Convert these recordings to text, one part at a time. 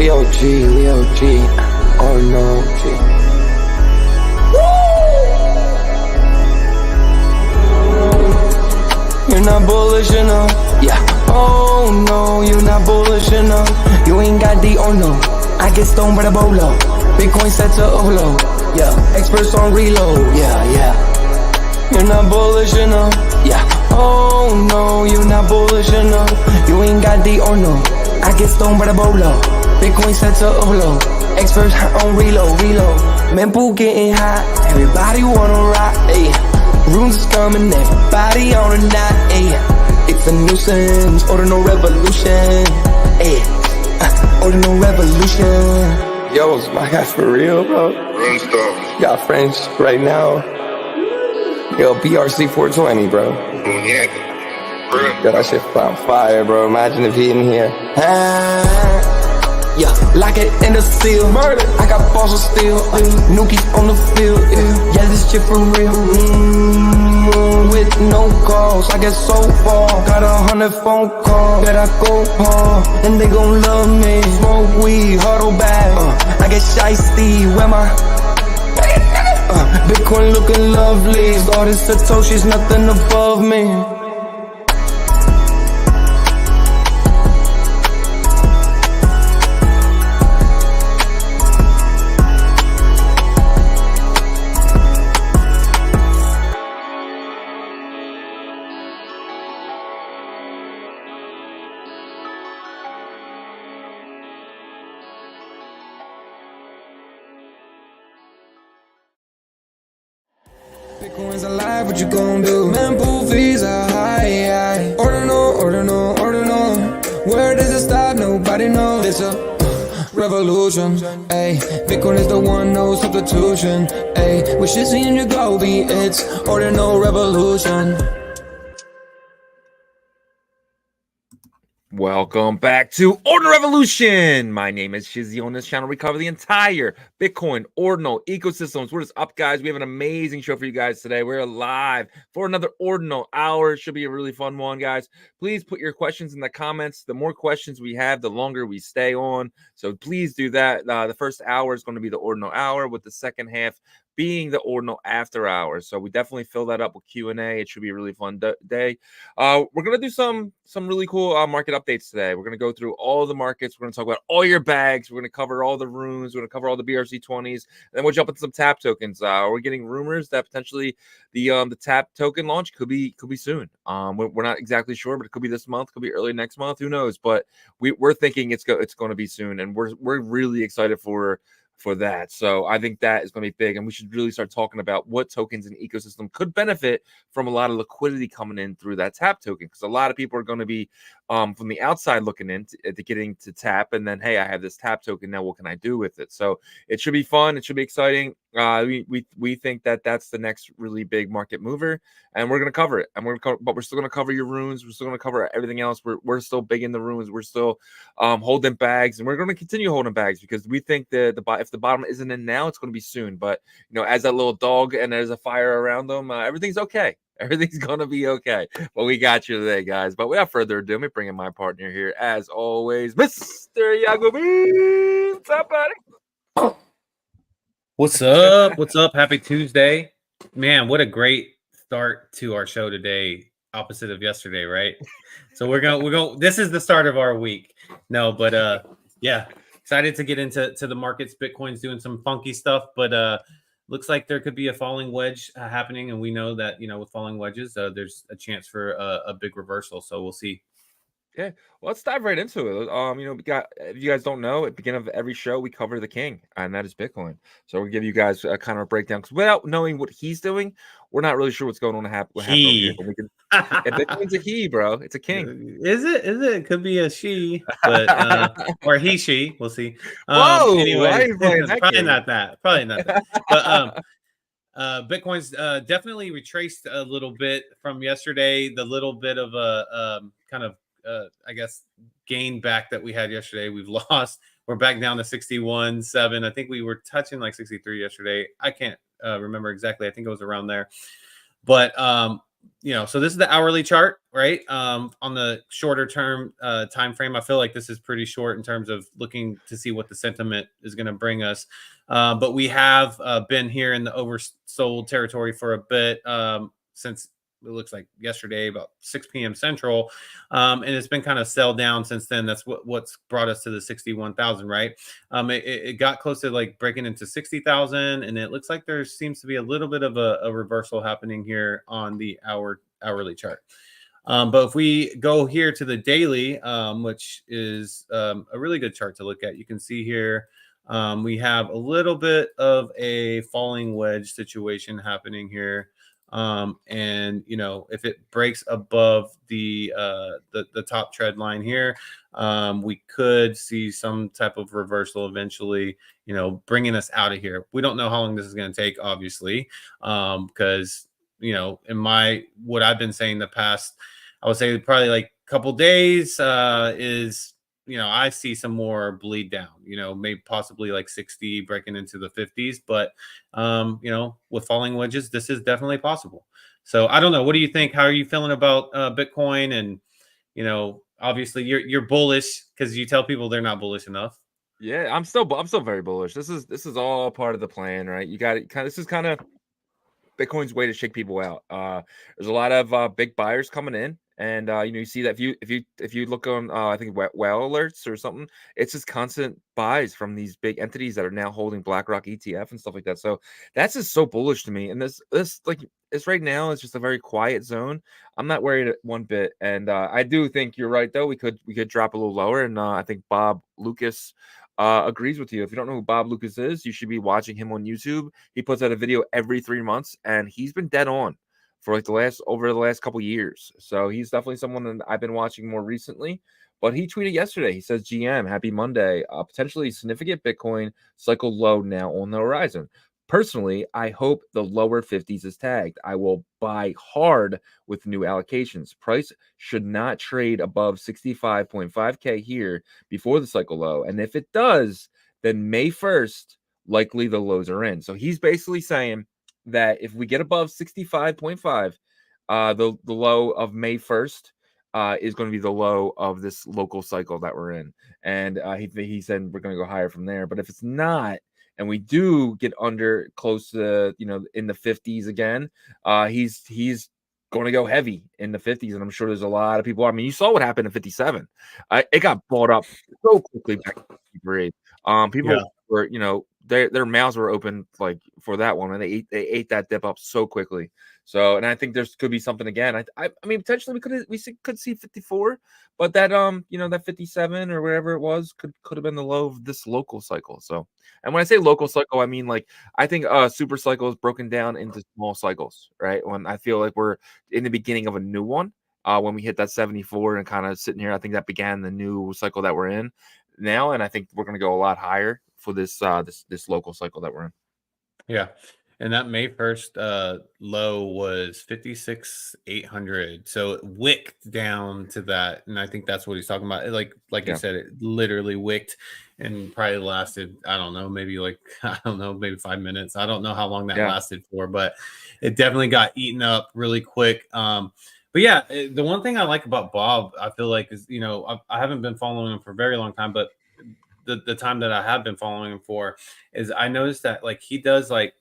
We OG, we OG. Oh no, G. You're not bullish enough. Yeah. Oh no, you're not bullish enough. You ain't got the or no. I get stoned by the bolo. Bitcoin set to overload. Yeah. Experts on reload. Yeah. You're not bullish enough. Yeah. Oh no, you're not bullish enough. You ain't got the or no. I get stoned by the bolo. Bitcoin set to overload. Experts on reload. Mempool getting hot. Everybody wanna rock. Ayy. Runes is coming. Everybody on a knot. Ayy. It's a nuisance. Ordinal Revolution. Ayy. Ordinal Revolution. Yo, it's my guy for real, bro. Run stuff. Got friends right now. Yo, BRC 420, bro. Yeah. Yo, that shit on fire, bro. Imagine if he in here. Yeah, lock it in the seal. Murder. I got balls of steel. Nookies on the field. Yeah, this shit for real. With no calls, I get so far. Got 100 phone calls that I go hard, and they gon' love me. Smoke weed, huddle back. I get shiesty. Where my Bitcoin looking lovely. Started Satoshi's nothing above me. Bitcoin's alive, what you gon' do? Mempool fees are high. Ordinal. Where does it stop? Nobody knows. It's a revolution. Ayy, Bitcoin is the one, no substitution. Ayy, with Shizzy and Yagobi, it's Ordinal Revolution. Welcome back to Ordinal Revolution. My name is Shizzy. On this channel, we cover the entire Bitcoin Ordinal Ecosystems. What is up, guys? We have an amazing show for you guys today. We're live for another Ordinal Hour. Should be a really fun one, guys. Please put your questions in the comments. The more questions we have, the longer we stay on. So please do that. The first hour is going to be the Ordinal Hour, with the second half being the Ordinal After Hours. So we definitely fill that up with Q&A. It should be a really fun day. We're going to do some really cool market updates today. We're going to go through all the markets. We're going to talk about all your bags. We're going to cover all the runes. We're going to cover all the BRC20s. And then we'll jump into some TAP tokens. We're getting rumors that potentially the TAP token launch could be soon. We're not exactly sure, but it could be this month, could be early next month. Who knows? But we're thinking it's going to be soon, and we're really excited for that. So I think that is going to be big, and we should really start talking about what tokens in the ecosystem could benefit from a lot of liquidity coming in through that TAP token, because a lot of people are going to be from the outside looking into getting to TAP, and then, hey, I have this TAP token, now what can I do with it? So it should be fun, it should be exciting. We think that that's the next really big market mover, and we're going to cover it. And but we're still going to cover your runes. We're still going to cover everything else. We're still big in the runes. We're still holding bags, and we're going to continue holding bags, because we think if the bottom isn't in now, it's going to be soon. But as that little dog and there's a fire around them, everything's okay. Everything's going to be okay. But we got you today, guys. But without further ado, let me bring in my partner here, as always, Mr. Yagobi. What's up, buddy? What's up? What's up? Happy Tuesday. Man, what a great start to our show today, opposite of yesterday, right? So we're going this is the start of our week. No, but yeah, excited to get into the markets. Bitcoin's doing some funky stuff, but looks like there could be a falling wedge happening, and we know that with falling wedges, there's a chance for a big reversal. So we'll see. Yeah, well, let's dive right into it. We got, if you guys don't know, at the beginning of every show, we cover the king, and that is Bitcoin. So we'll give you guys a kind of breakdown, because without knowing what he's doing, we're not really sure what's going on to happen. But we can, Bitcoin's a he, bro. It's a king. Is it? It could be a she, but or he, she. We'll see. Whoa! Anyway, Probably not that. But Bitcoin's definitely retraced a little bit from yesterday. The little bit of a kind of I guess gain back that we had yesterday, we've lost. We're back down to 61.7. I think we were touching like 63 yesterday. I can't remember exactly. I think it was around there. But so this is the hourly chart, right? On the shorter term time frame, I feel like this is pretty short in terms of looking to see what the sentiment is going to bring us. But we have been here in the oversold territory for a bit since it looks like yesterday, about 6 p.m. Central, and it's been kind of sell down since then. That's what's brought us to the 61,000, right? It got close to like breaking into 60,000, and it looks like there seems to be a little bit of a reversal happening here on the hourly chart. But if we go here to the daily, which is a really good chart to look at, you can see here we have a little bit of a falling wedge situation happening here. And if it breaks above the top trend line here, we could see some type of reversal eventually, bringing us out of here. We don't know how long this is going to take, obviously, because in what I've been saying the past, I would say probably like a couple days is I see some more bleed down, maybe possibly like 60 breaking into the 50s, but with falling wedges, this is definitely possible. So I don't know. What do you think? How are you feeling about Bitcoin? And obviously you're bullish because you tell people they're not bullish enough. Yeah, I'm still very bullish. This is all part of the plan, right? You got it. This is kind of Bitcoin's way to shake people out. There's a lot of big buyers coming in, and you see that if you look on I think whale alerts or something, it's just constant buys from these big entities that are now holding BlackRock ETF and stuff like that. So that's just so bullish to me. And this like it's right now it's just a very quiet zone. I'm not worried one bit, and I do think you're right though. We could drop a little lower, and I think Bob Lucas agrees with you. If you don't know who Bob Lucas is, you should be watching him on YouTube. He puts out a video every 3 months, and he's been dead on for like over the last couple years. So he's definitely someone that I've been watching more recently. But he tweeted yesterday. He says, "GM, happy Monday. Potentially significant Bitcoin cycle low now on the horizon. Personally, I hope the lower 50s is tagged. I will buy hard with new allocations. Price should not trade above 65.5K here before the cycle low. And if it does, then May 1st, likely the lows are in." So he's basically saying that if we get above 65.5, the low of May 1st is going to be the low of this local cycle that we're in. And he said we're going to go higher from there. But if it's not, and we do get under close to in the 50s again, he's going to go heavy in the 50s, and I'm sure there's a lot of people. I mean, you saw what happened in 57. It got bought up so quickly back in 53. People were their mouths were open like for that one, and they ate that dip up so quickly. So, and I think there could be something again. I mean, potentially we could see 54, but that that 57 or whatever it was could have been the low of this local cycle. So, and when I say local cycle, I mean like I think super cycle is broken down into small cycles, right? When I feel like we're in the beginning of a new one. When we hit that 74 and kind of sitting here, I think that began the new cycle that we're in now, and I think we're going to go a lot higher for this this local cycle that we're in. Yeah. And that May 1st low was 56,800. So it wicked down to that. And I think that's what he's talking about. Like you said, it literally wicked and probably lasted, I don't know, maybe 5 minutes. I don't know how long that lasted for, but it definitely got eaten up really quick. But yeah, the one thing I like about Bob, I feel like is, I haven't been following him for a very long time, but the time that I have been following him for is I noticed that like he does like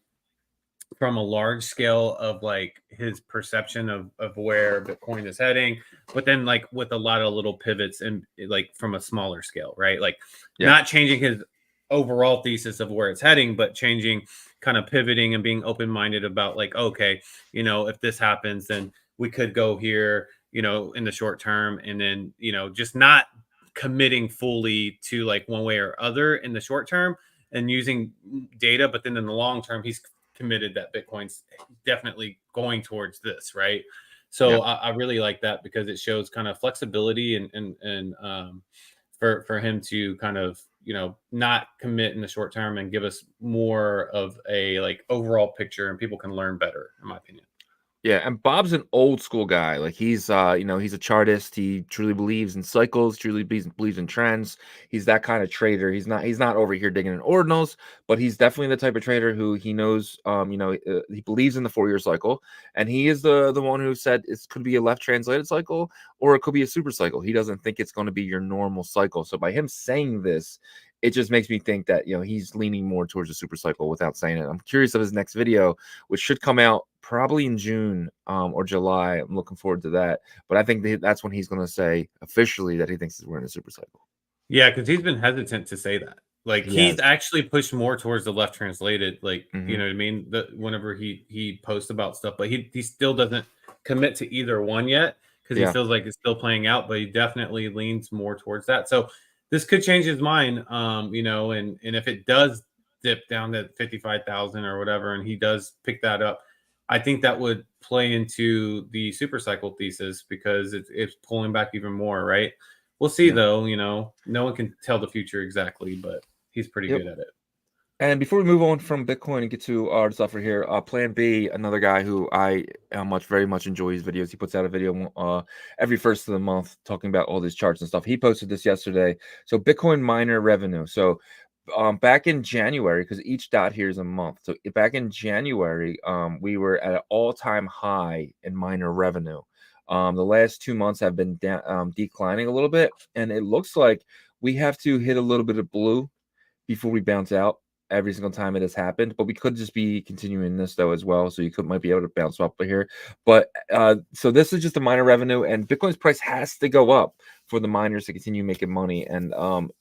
from a large scale of like his perception of where Bitcoin is heading, but then like with a lot of little pivots and like from a smaller scale, right? Like not changing his overall thesis of where it's heading, but changing, kind of pivoting and being open-minded about like, okay, if this happens, then we could go here, in the short term, and then, just not committing fully to like one way or other in the short term and using data, but then in the long term, he's committed that Bitcoin's definitely going towards this, right? So I really like that because it shows kind of flexibility and for him to kind of not commit in the short term and give us more of a like overall picture, and people can learn better, in my opinion. Yeah, and Bob's an old school guy. Like he's he's a chartist. He truly believes in cycles, truly believes in trends. He's that kind of trader. He's not over here digging in ordinals, but he's definitely the type of trader who he knows he believes in the 4-year cycle, and he is the one who said it could be a left translated cycle or it could be a super cycle. He doesn't think it's going to be your normal cycle. So by him saying this, it just makes me think that he's leaning more towards a super cycle without saying it. I'm curious of his next video, which should come out probably in June or July. I'm looking forward to that. But I think that's when he's going to say officially that he thinks we're in a super cycle. Yeah, because he's been hesitant to say that. Like he's actually pushed more towards the left translated, like you know what I mean. Whenever he posts about stuff, but he still doesn't commit to either one yet because he feels like it's still playing out. But he definitely leans more towards that. So this could change his mind, and if it does dip down to 55,000 or whatever, and he does pick that up, I think that would play into the super cycle thesis because it's pulling back even more, right? We'll see though, no one can tell the future exactly, but he's pretty good at it. And before we move on from Bitcoin and get to our stuff right here, Plan B, another guy who I very much enjoy his videos. He puts out a video every first of the month talking about all these charts and stuff. He posted this yesterday. So Bitcoin miner revenue. So back in January, because each dot here is a month. So back in January, we were at an all-time high in miner revenue. The last 2 months have been declining a little bit, and it looks like we have to hit a little bit of blue before we bounce out every single time it has happened. But we could just be continuing this though as well, so you might be able to bounce up here. But so this is just the miner revenue, and Bitcoin's price has to go up for the miners to continue making money. And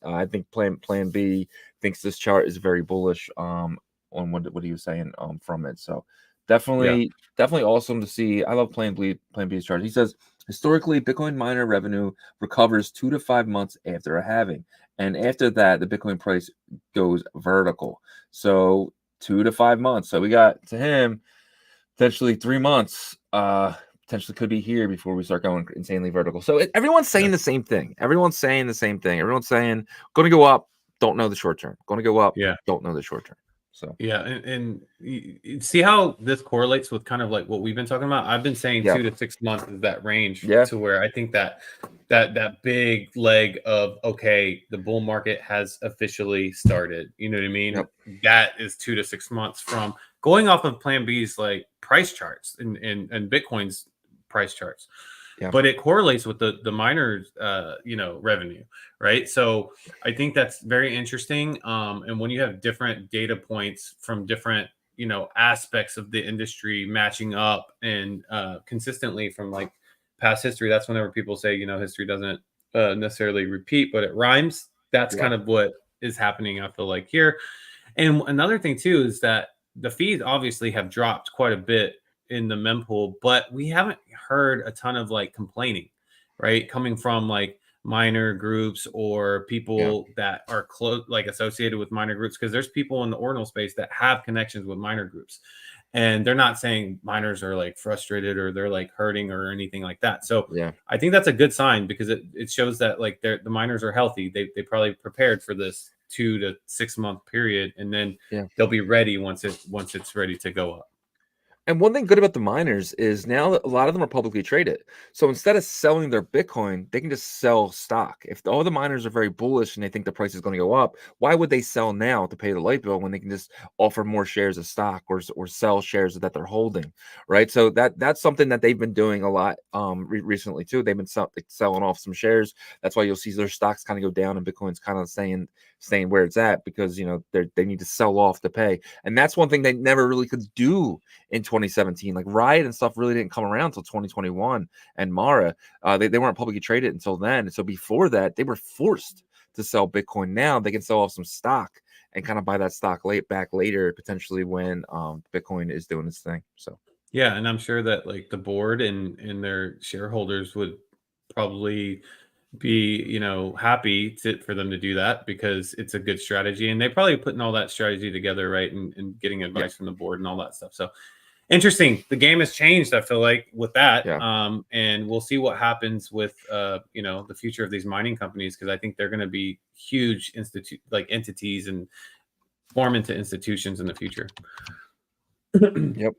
I think Plan B thinks this chart is very bullish on what he was saying from it. So definitely awesome to see. I love Plan B's chart. He says historically Bitcoin miner revenue recovers 2 to 5 months after a halving, and after that the Bitcoin price goes vertical. So 2 to 5 months. So we got, to him, potentially 3 months potentially could be here before we start going insanely vertical. So everyone's saying the same thing. Everyone's saying going to go up, don't know the short term. Going to go up, don't know the short term. So and you see how this correlates with kind of like what we've been talking about. I've been saying 2 to 6 months is that range to where I think that big leg of, okay, the bull market has officially started. You know what I mean? That is 2 to 6 months from going off of Plan B's like price charts and Bitcoin's price charts. But it correlates with the miners, revenue, right? So I think that's very interesting. And when you have different data points from different, aspects of the industry matching up and consistently from like past history, that's whenever people say, history doesn't necessarily repeat, but it rhymes. That's kind of what is happening, I feel like, here. And another thing too is that the fees obviously have dropped quite a bit in the mempool, but we haven't heard a ton of like complaining, right? Coming from like minor groups or people that are close, like associated with minor groups, because there's people in the ordinal space that have connections with minor groups, and they're not saying miners are like frustrated or they're like hurting or anything like that. So I think that's a good sign because it shows that like the miners are healthy. They probably prepared for this 2 to 6 month period, and then they'll be ready once it's ready to go up. And one thing good about the miners is now that a lot of them are publicly traded. So instead of selling their Bitcoin, they can just sell stock. If all the miners are very bullish and they think the price is going to go up, why would they sell now to pay the light bill when they can just offer more shares of stock or sell shares that they're holding, right? So that's something that they've been doing a lot recently too. They've been selling off some shares. That's why you'll see their stocks kind of go down and Bitcoin's kind of staying where it's at, because they need to sell off to pay. And that's one thing they never really could do in 2017. Like Riot and stuff really didn't come around until 2021, and Mara, they weren't publicly traded until then. So before that, they were forced to sell Bitcoin. Now they can sell off some stock and kind of buy that stock back later, potentially when Bitcoin is doing its thing. So yeah, and I'm sure that like the board and their shareholders would probably be happy for them to do that because it's a good strategy, and they probably putting all that strategy together, right, and getting advice from the board and all that stuff. So interesting. The game has changed, I feel like, with that. And we'll see what happens with the future of these mining companies, because I think they're going to be huge entities and form into institutions in the future. Yep.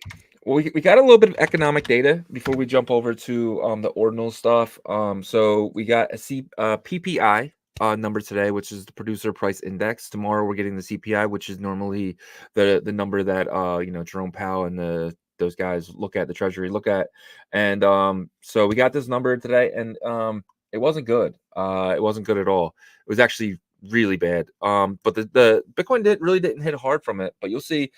Well, we got a little bit of economic data before we jump over to the ordinal stuff. So we got a PPI number today, which is the producer price index. Tomorrow we're getting the CPI, which is normally the number that Jerome Powell and those guys look at, the Treasury look at. And so we got this number today, and it wasn't good. It wasn't good at all. It was actually really bad. But the Bitcoin didn't hit hard from it. But you'll see.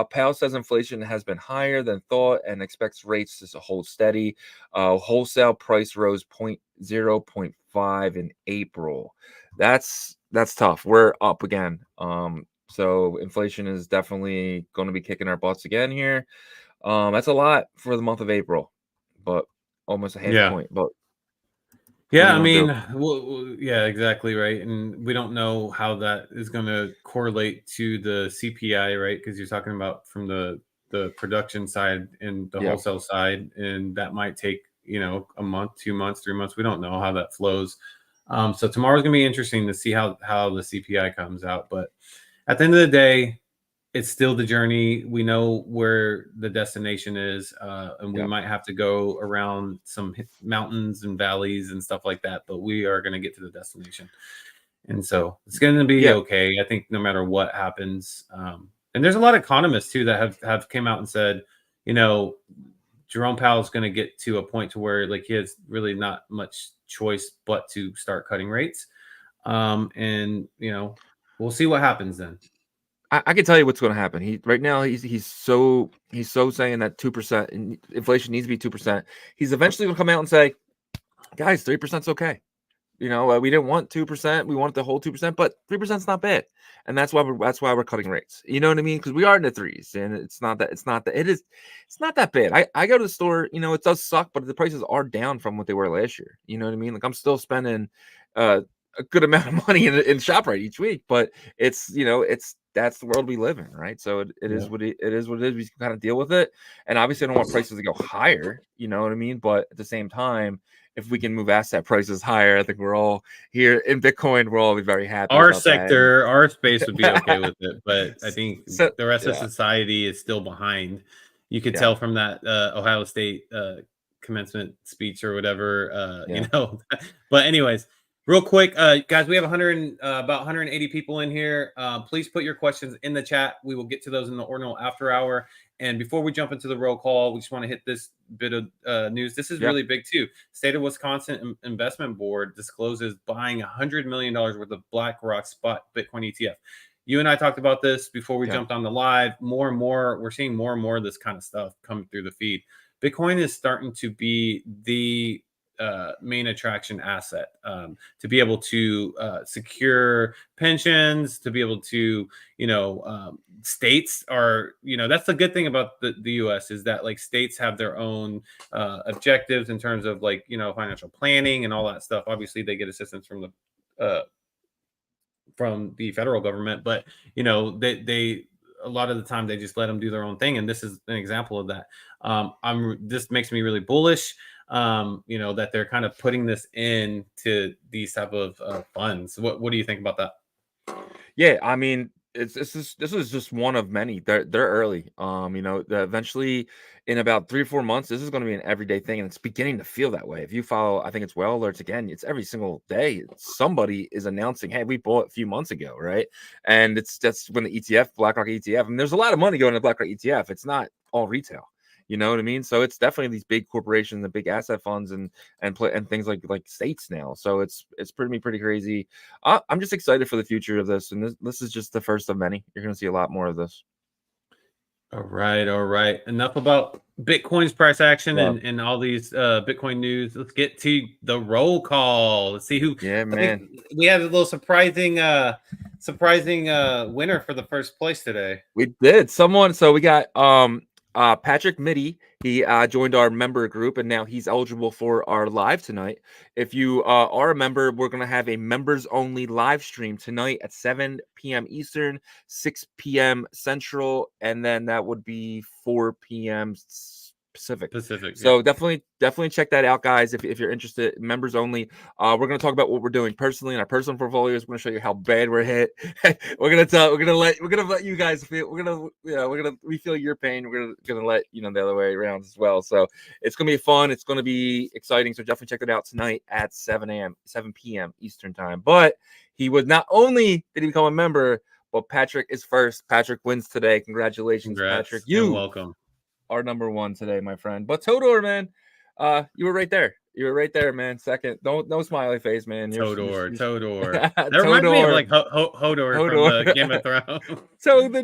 Powell says inflation has been higher than thought and expects rates to hold steady. Wholesale price rose 0.5 in April. That's tough. We're up again. So inflation is definitely going to be kicking our butts again here. That's a lot for the month of April, but almost a half point. But yeah, I mean, yeah, exactly right. And we don't know how that is going to correlate to the CPI, right? Because you're talking about from the production side and the wholesale side, and that might take a month, 2 months, 3 months. We don't know how that flows. So tomorrow's going to be interesting to see how the CPI comes out. But at the end of the day, it's still the journey. We know where the destination is, and we might have to go around some mountains and valleys and stuff like that, but we are going to get to the destination. And so it's going to be okay. I think no matter what happens. And there's a lot of economists too that have came out and said, Jerome Powell is going to get to a point to where like he has really not much choice but to start cutting rates. And we'll see what happens then. I can tell you what's going to happen. He's so saying that 2% inflation needs to be 2%. He's eventually going to come out and say, guys, 3% is okay. We didn't want 2%. We wanted the whole 2%, but 3% is not bad. And that's why we're cutting rates. You know what I mean? Because we are in the threes, and it's not that bad. I go to the store, it does suck, but the prices are down from what they were last year. You know what I mean? Like I'm still spending a good amount of money in ShopRite each week, but it's that's the world we live in, right? So it is what it is. We can kind of deal with it. And obviously I don't want prices to go higher, you know what I mean? But at the same time, if we can move asset prices higher, I think we're all here in Bitcoin. We'll all be very happy. Our sector, our space would be okay with it, but I think the rest of society is still behind. You could tell from that Ohio State commencement speech or whatever, But anyways, real quick, guys, we have about 180 people in here. Please put your questions in the chat. We will get to those in the Ordinal After Hour. And before we jump into the roll call, we just want to hit this bit of news. This is really big too. State of Wisconsin Investment Board discloses buying $100 million worth of BlackRock spot Bitcoin ETF. You and I talked about this before we jumped on the live. More and more, we're seeing more and more of this kind of stuff coming through the feed. Bitcoin is starting to be the main attraction asset to be able to secure pensions, to be able to states are that's the good thing about the US is that like states have their own objectives in terms of like financial planning and all that stuff. Obviously they get assistance from the federal government, but they a lot of the time they just let them do their own thing, and this is an example of that. This makes me really bullish that they're kind of putting this into these type of funds. What do you think about that? Yeah, I mean, this is just one of many. They're early. Eventually in about 3 or 4 months, this is going to be an everyday thing, and it's beginning to feel that way. If you follow, I think it's Well Alerts again, it's every single day somebody is announcing, hey, we bought a few months ago, right? And that's when the ETF, BlackRock ETF, and there's a lot of money going to BlackRock ETF. It's not all retail. You know what I mean? So it's definitely these big corporations, the big asset funds, and things like states now. So it's pretty crazy. I'm just excited for the future of this, and this is just the first of many. You're going to see a lot more of this. All right. Enough about Bitcoin's price action and all these Bitcoin news. Let's get to the roll call. Let's see who. Yeah, man. We had a little surprising winner for the first place today. We did. So we got Patrick Mitty. He joined our member group, and now he's eligible for our live tonight. If you are a member, we're going to have a members only live stream tonight at 7 p.m. Eastern, 6 p.m. Central, and then that would be 4 p.m. Pacific. Pacific. So definitely check that out, guys. If you're interested, members only. We're gonna talk about what we're doing personally in our personal portfolios. We're gonna show you how bad we're hit. we're gonna let you guys feel. We feel your pain. We're gonna let you know the other way around as well. So it's gonna be fun. It's gonna be exciting. So definitely check it out tonight at 7 p.m. Eastern time. But he was not only did he become a member, but Patrick is first. Patrick wins today. Congratulations, Congrats, Patrick. and welcome. Are number one today, my friend. But Todor, man, you were right there. You were right there, man. Second, no smiley face, man. Todor. That That reminds me of like Hodor from the Game of Thrones. To the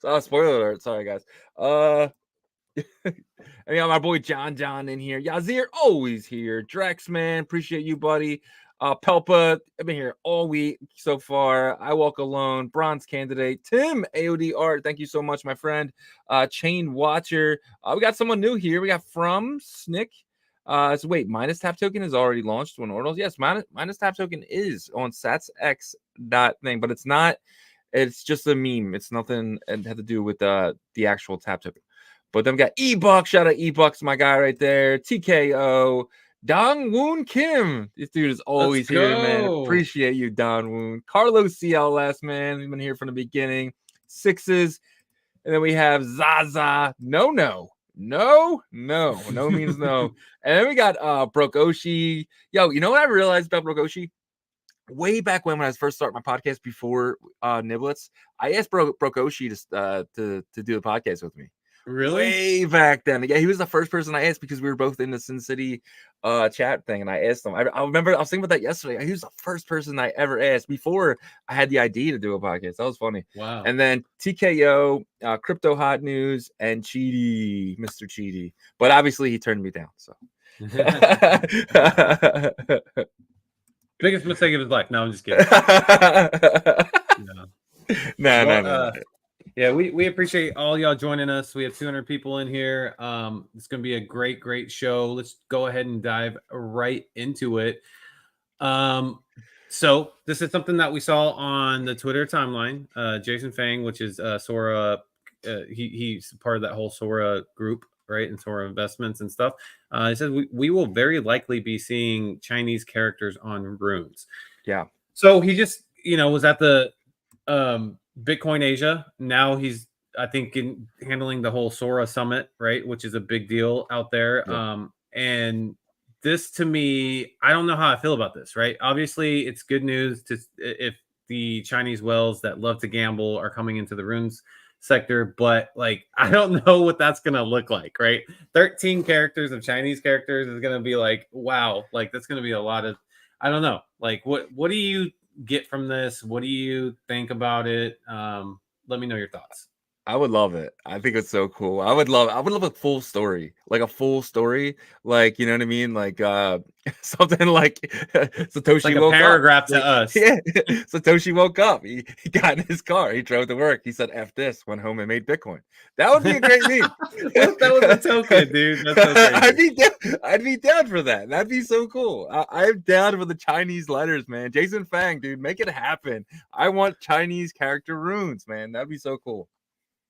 door. Spoiler alert. Sorry, guys. I got my boy John in here. Yazir always here. Drex, man, appreciate you, buddy. Pelpa, I've been here all week so far. I walk alone. Bronze candidate. Tim AOD Art, thank you so much, my friend. Chain Watcher. We got someone new here. We got from Snick. So wait, minus tap token is already launched on Ordinals. Yes, minus tap token is on satsx.thing, but it's not. It's just a meme. It's nothing. It had to do with the actual tap token. But then we got E-Bucks. Shout out E-Bucks, my guy right there. TKO. Dong Woon Kim. This dude is always here, man. Appreciate you, Don Woon. Carlos CLS, man. We've been here from the beginning. Sixes. And then we have Zaza. No means no. And then we got Brokoshi. Yo, you know what I realized about Brokoshi? Way back when I was first starting my podcast before Niblets, I asked Brokoshi to do the podcast with me. Really? Way back then. Yeah, he was the first person I asked because we were both in the Sin City chat thing, and I asked him. I remember I was thinking about that yesterday. He was the first person I ever asked before I had the idea to do a podcast. That was funny. Wow. And then TKO, Crypto Hot News, and Cheaty, Mr. Cheaty. But obviously he turned me down. So biggest mistake of his life. No, I'm just kidding. No. Yeah, we appreciate all y'all joining us. We have 200 people in here. It's going to be a great show. Let's go ahead and dive right into it. So this is something that we saw on the Twitter timeline. Jason Fang, which is Sora, he's part of that whole Sora group, right? And Sora Investments and stuff. He says we will very likely be seeing Chinese characters on runes. Yeah. So he just, was at the Bitcoin Asia. Now he's, I think, handling the whole Sora summit, right? Which is a big deal out there. Yeah. And this, to me, I don't know how I feel about this, right? Obviously, it's good news if the Chinese whales that love to gamble are coming into the runes sector, but like, I don't know what that's going to look like, right? 13 characters of Chinese characters is going to be like, wow, like that's going to be a lot of, I don't know. Like, what do you get from this? What do you think about it? Let me know your thoughts. I would love it. I think it's so cool. I would love a full story, like a full story, like, you know what I mean? Like something like Satoshi like a woke paragraph up. to us. Yeah. Satoshi woke up. He got in his car. He drove to work. He said, F this, went home and made Bitcoin. That would be a great meme. What if that was a token, dude? That's so crazy. I'd be down for that. That'd be so cool. I'm down for the Chinese letters, man. Jason Fang, dude, make it happen. I want Chinese character runes, man. That'd be so cool.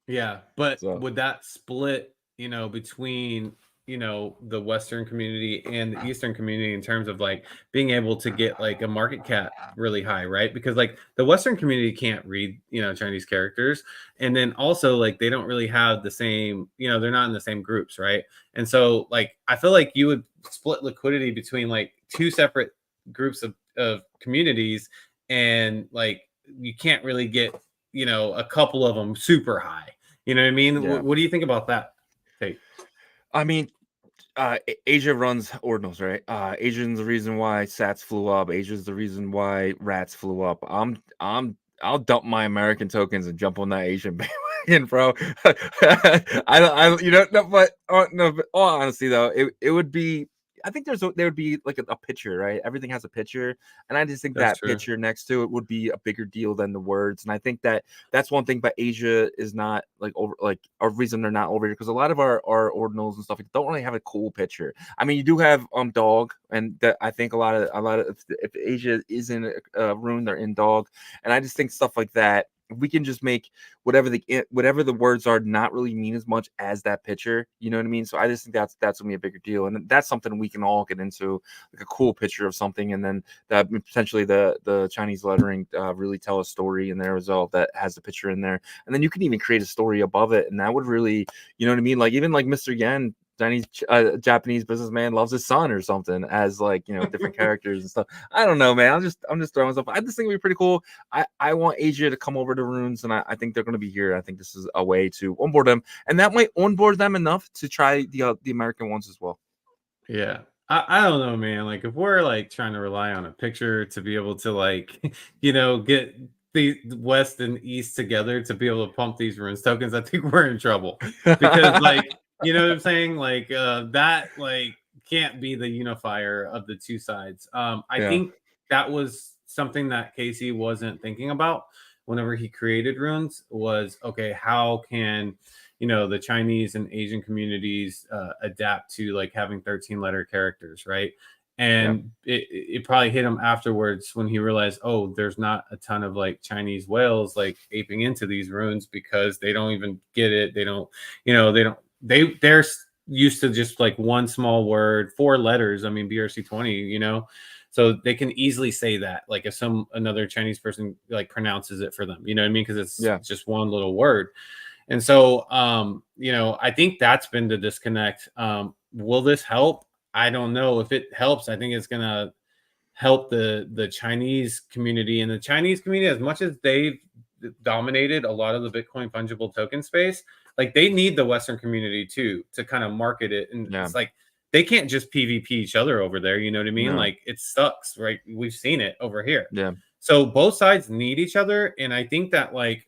Yeah, but would that split, between, the Western community and the Eastern community in terms of like being able to get like a market cap really high, right? Because like the Western community can't read, Chinese characters. And then also like they don't really have the same, they're not in the same groups, right? And so like I feel like you would split liquidity between like two separate groups of communities, and like you can't really get, a couple of them super high. You know what I mean? Yeah. What do you think about that? Hey, I mean, Asia runs ordinals, right? Asia's the reason why Sats flew up. Asia's the reason why Rats flew up. I'll dump my American tokens and jump on that Asian bandwagon, bro. But all honesty though, it would be. I think there would be like a picture, right? Everything has a picture, and I just think that picture next to it would be a bigger deal than the words. And I think that's one thing. But Asia is not like over, like a reason they're not over here, because a lot of our ordinals and stuff don't really have a cool picture. I mean, you do have dog, and that I think a lot of if Asia is in rune, they're in dog, and I just think stuff like that if we can just make whatever the words are not really mean as much as that picture, you know what I mean? So I just think that's gonna be a bigger deal, and that's something we can all get into, like a cool picture of something, and then that potentially the Chinese lettering really tell a story in there as well that has the picture in there, and then you can even create a story above it, and that would really, you know what I mean? Like even like Mr. Yen, Japanese businessman loves his son or something, as like, you know, different characters and stuff. I don't know, man. I'm just throwing stuff. I just think it'd be pretty cool. I want Asia to come over to Runes, and I think they're going to be here. I think this is a way to onboard them, and that might onboard them enough to try the American ones as well. Yeah. I don't know, man. Like if we're like trying to rely on a picture to be able to like, you know, get the West and East together to be able to pump these runes tokens, I think we're in trouble. Because like, you know what I'm saying? Like that like can't be the unifier of the two sides. I think that was something that Casey wasn't thinking about whenever he created runes was, okay, how can, you know, the Chinese and Asian communities adapt to like having 13-letter characters, right? And it probably hit him afterwards when he realized, oh, there's not a ton of like Chinese whales like aping into these runes because they don't even get it. They don't, you know, they're used to just like one small word, 4 letters. I mean, BRC20, you know, so they can easily say that, like if another Chinese person like pronounces it for them, you know what I mean? Because it's just one little word. And so, you know, I think that's been the disconnect. Will this help? I don't know. If it helps, I think it's going to help the Chinese community. And the Chinese community, as much as they've dominated a lot of the Bitcoin fungible token space, like they need the Western community too to kind of market it. And it's like they can't just PvP each other over there. You know what I mean? Like it sucks, right? We've seen it over here. Yeah. So both sides need each other. And I think that like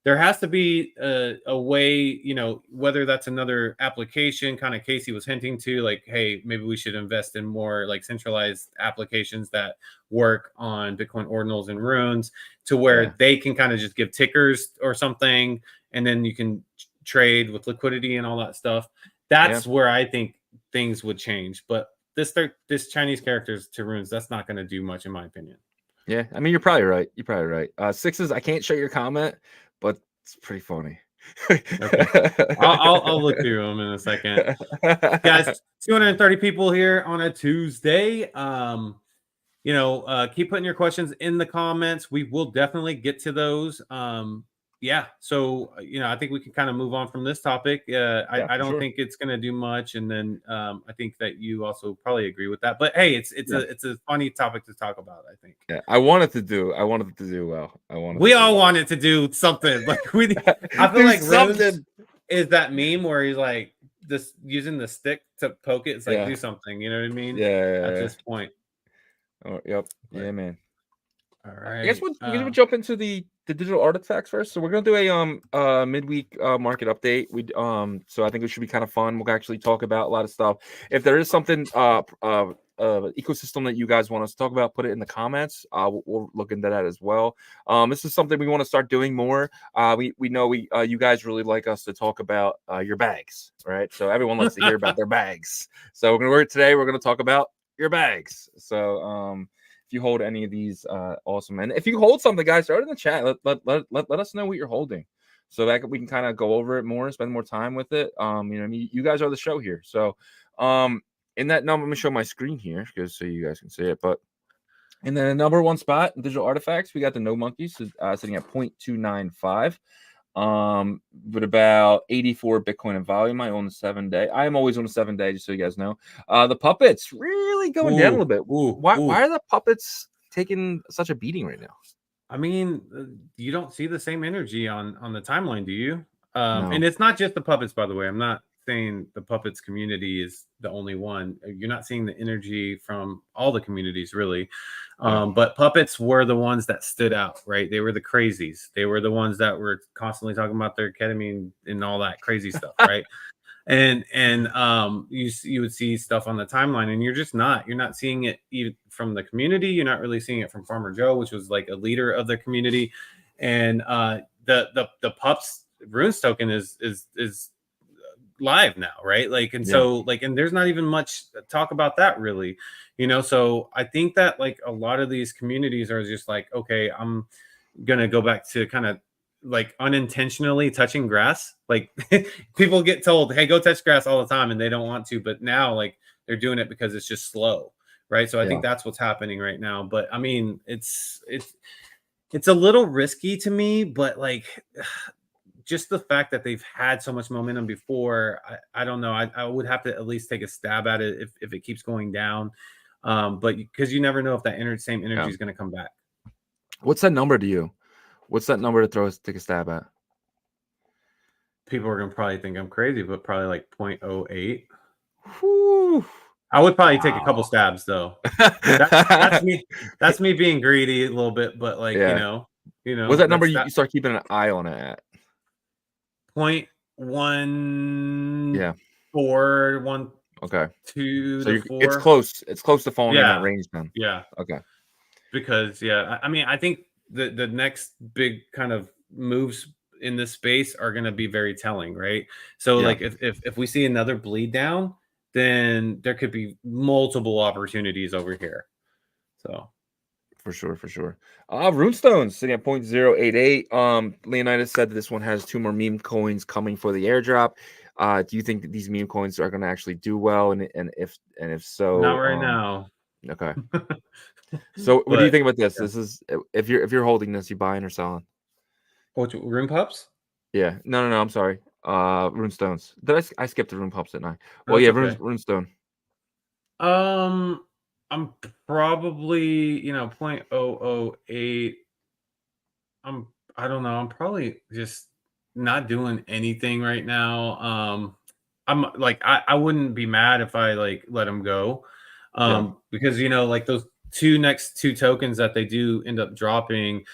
there has to be a way, you know, whether that's another application, kind of Casey was hinting to, like, hey, maybe we should invest in more like centralized applications that work on Bitcoin ordinals and runes to where they can kind of just give tickers or something, and then you can trade with liquidity and all that stuff. That's where I think things would change. But this Chinese characters to runes, that's not going to do much in my opinion. Yeah, I mean, you're probably right. You're probably right. Sixes, I can't show your comment, but it's pretty funny. Okay. I'll look through them in a second. Guys, 230 people here on a Tuesday. You know, keep putting your questions in the comments. We will definitely get to those. Yeah, so you know, I think we can kind of move on from this topic. I don't think it's going to do much, and then I think that you also probably agree with that. But hey, it's a funny topic to talk about. I think. Yeah, I wanted to do well. We all wanted to do something. Like I feel like something is that meme where he's like this using the stick to poke it. It's like do something. You know what I mean? Yeah. At this point. Oh, yep. Yeah, man. All right. I guess we're gonna jump into the digital artifacts first. So we're gonna do a midweek market update. So I think it should be kind of fun. We'll actually talk about a lot of stuff. If there is something ecosystem that you guys want us to talk about, put it in the comments. We'll look into that as well. This is something we want to start doing more. We know you guys really like us to talk about your bags, right? So everyone likes to hear about their bags. So we're gonna talk about your bags. So if you hold any of these, awesome. And if you hold something, guys, throw it in the chat. Let us know what you're holding, so that we can kind of go over it more, spend more time with it. You know, you guys are the show here. So, in that number, I'm gonna show my screen here because so you guys can see it. But in the number one spot, digital artifacts, we got the No Monkeys sitting at 0.295. With about 84 Bitcoin in volume. I own the 7-day. I am always on a 7-day, just so you guys know. The puppets really going down a little bit. Why are the puppets taking such a beating right now? I mean, you don't see the same energy on the timeline, do you? No. And it's not just the puppets, by the way. I'm not saying the puppets community is the only one. You're not seeing the energy from all the communities, really. But puppets were the ones that stood out, right? They were the crazies. They were the ones that were constantly talking about their ketamine and all that crazy stuff, right? And you would see stuff on the timeline, and you're not seeing it even from the community. You're not really seeing it from Farmer Joe, which was like a leader of the community. And the pups runes token is live now, right? Like, and so like, and there's not even much talk about that really, you know. So I think that like a lot of these communities are just like, okay, I'm gonna go back to kind of like unintentionally touching grass. Like people get told, hey, go touch grass all the time, and they don't want to, but now like they're doing it because it's just slow, right? So I think that's what's happening right now. But I mean, it's a little risky to me, but like just the fact that they've had so much momentum before, I don't know. I would have to at least take a stab at it if it keeps going down. But because you never know if that same energy is going to come back. What's that number to you? What's that number to take a stab at? People are going to probably think I'm crazy, but probably like 0.08. Whew. I would probably take a couple stabs though. That's me. That's me being greedy a little bit, but like, you know, what's that number you start keeping an eye on it at? 0.1. Yeah. 4, 1. Okay. 2 so to 4. It's close. It's close to falling in that range then. Yeah. Okay. Because I mean, I think the next big kind of moves in this space are going to be very telling, right? So like if we see another bleed down, then there could be multiple opportunities over here. So for sure. Runestones sitting at 0.088. Leonidas said that this one has 2 more meme coins coming for the airdrop. Do you think that these meme coins are going to actually do well? And if so, not right now. Okay. So what do you think about this? This is if you're holding this, you buying or selling? What, rune pups? Yeah. No. I'm sorry. Runestones. Did I skipped the rune pups, didn't I? Well, That's yeah, okay. runestone. I'm probably 0.008. I don't know. I'm probably just not doing anything right now. I'm like I wouldn't be mad if I like let them go. Because like those next two tokens that they do end up dropping,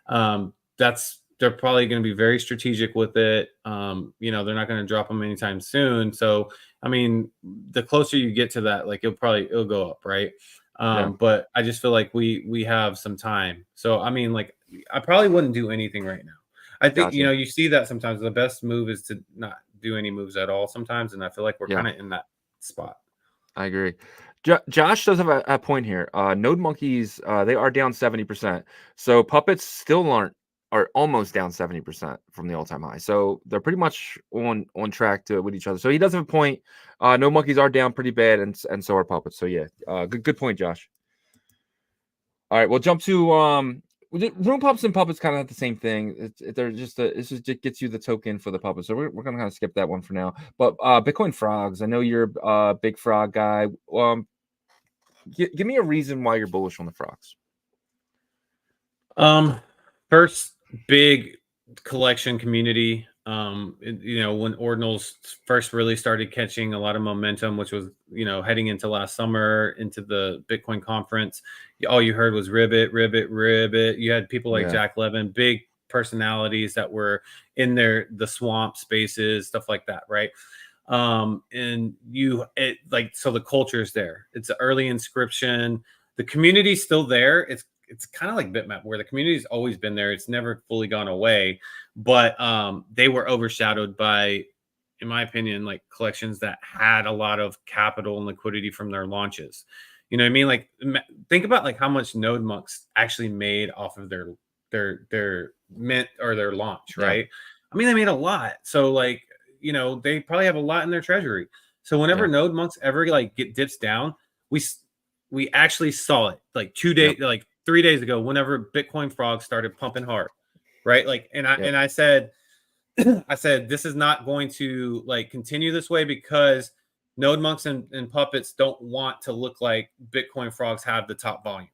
they're probably going to be very strategic with it. They're not going to drop them anytime soon. So I mean, the closer you get to that, like it'll go up, right? But I just feel like we have some time. So I mean, like I probably wouldn't do anything right now. I think you see that sometimes the best move is to not do any moves at all sometimes, and I feel like we're kind of in that spot. I agree. Josh does have a point here. Node monkeys, they are down 70%. So puppets still are almost down 70% from the all-time high. So they're pretty much on track with each other. So he does have a point. Node monkeys are down pretty bad, and so are puppets. So yeah, good point, Josh. All right, we'll jump to rune pups and puppets kind of have the same thing. They're just this just gets you the token for the puppets. So we're gonna kind of skip that one for now. But Bitcoin frogs, I know you're a big frog guy. Give me a reason why you're bullish on the frogs. First, big collection community. When ordinals first really started catching a lot of momentum, which was heading into last summer into the Bitcoin conference, all you heard was ribbit. You had people like Jack Levin, big personalities that were in the swamp spaces, stuff like that, right? So the culture is there. It's an early inscription. The community's still there. It's kind of like Bitmap, where the community's always been there. It's never fully gone away, but they were overshadowed by, in my opinion, like collections that had a lot of capital and liquidity from their launches. You know what I mean? Like think about like how much Node monks actually made off of their mint or their launch, right? I mean, they made a lot. So like, they probably have a lot in their treasury. So whenever Node monks ever like dips down, we actually saw it like 2 days, like 3 days ago, whenever Bitcoin frogs started pumping hard, right? Like, and I said, this is not going to like continue this way because Node monks and puppets don't want to look like Bitcoin frogs have the top volume.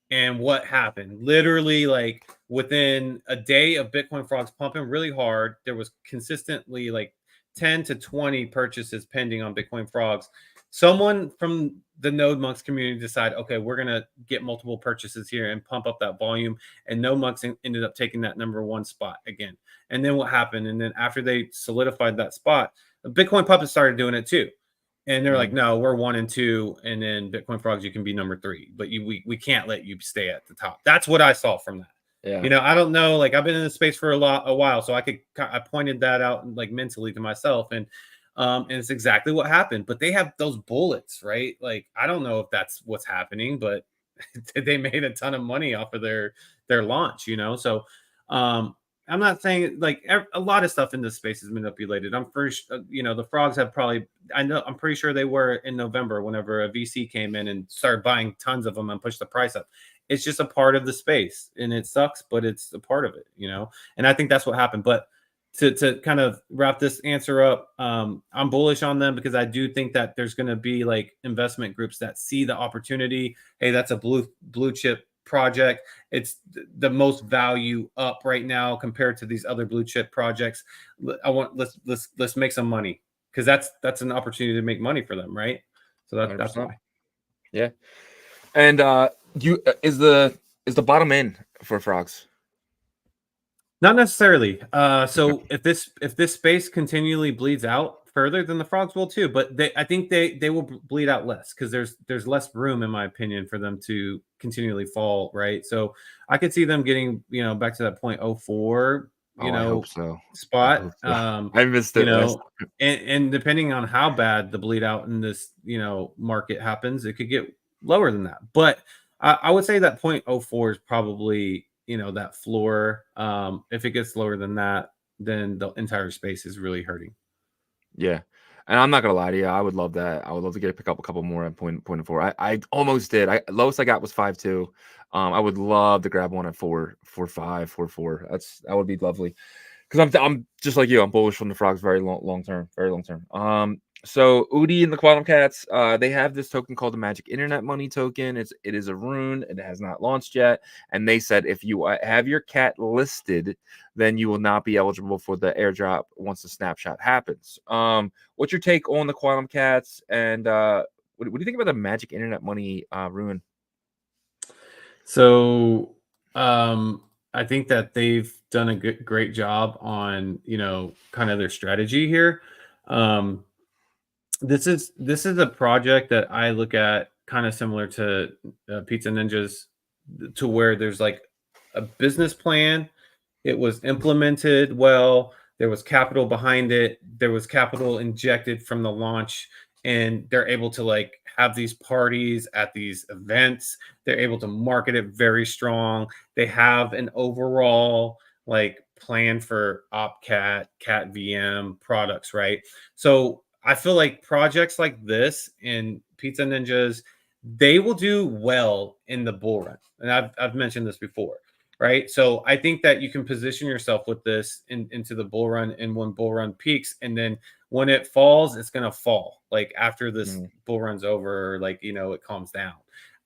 And what happened? Literally, like within a day of Bitcoin frogs pumping really hard, there was consistently like 10 to 20 purchases pending on Bitcoin frogs. Someone from the Node monks community decided, okay, we're going to get multiple purchases here and pump up that volume. And Node monks ended up taking that number 1 spot again. And then what happened? And then after they solidified that spot, the Bitcoin puppets started doing it too. And they're like, no, we're 1 and 2. And then Bitcoin frogs, you can be number 3, but we can't let you stay at the top. That's what I saw from that. Yeah. I don't know. Like I've been in this space for a while. So I pointed that out like mentally to myself. And it's exactly what happened. But they have those bullets, right? Like I don't know if that's what's happening, but they made a ton of money off of their their launch, so I'm not saying like a lot of stuff in this space is manipulated. I'm first, the frogs have probably, I'm pretty sure they were in November whenever a VC came in and started buying tons of them and pushed the price up. It's just a part of the space and it sucks, but it's a part of it, and I think that's what happened. But to kind of wrap this answer up, I'm bullish on them because I do think that there's going to be like investment groups that see the opportunity. Hey, that's a blue chip project. It's the most value up right now compared to these other blue chip projects. Let's make some money because that's an opportunity to make money for them, right? So that's why. Yeah. And is the bottom end for frogs? Not necessarily. So if this space continually bleeds out further, then the frogs will too. But I think they will bleed out less because there's less room, in my opinion, for them to continually fall. Right. So I could see them getting back to that 0.04 I hope so. spot. I hope so. I missed it. And depending on how bad the bleed out in this market happens, it could get lower than that. But I would say that 0.04 is probably that floor. If it gets lower than that, then the entire space is really hurting. Yeah. And I'm not gonna lie to you, I would love that. I would love to pick up a couple more at 0.4. I almost did. Lowest I got was 5.2. I would love to grab one at 4.5, 4.4. That would be lovely. Because I'm just like you, I'm bullish on the frogs very long term. So Udi and the Quantum Cats, they have this token called the Magic Internet Money token. It is a rune. It has not launched yet. And they said if you have your cat listed, then you will not be eligible for the airdrop once the snapshot happens. What's your take on the Quantum Cats? And what do you think about the Magic Internet Money rune? So I think that they've done a great job on kind of their strategy here. This is a project that I look at kind of similar to Pizza Ninjas, to where there's like a business plan. It was implemented well. There was capital behind it. There was capital injected from the launch, and they're able to like have these parties at these events. They're able to market it very strong. They have an overall like plan for OpCat, Cat VM products, right? So I feel like projects like this in Pizza Ninjas, they will do well in the bull run. And I've mentioned this before, right? So I think that you can position yourself with this into the bull run, and when bull run peaks, and then when it falls, it's going to fall. Like after this bull run's over, like, it calms down.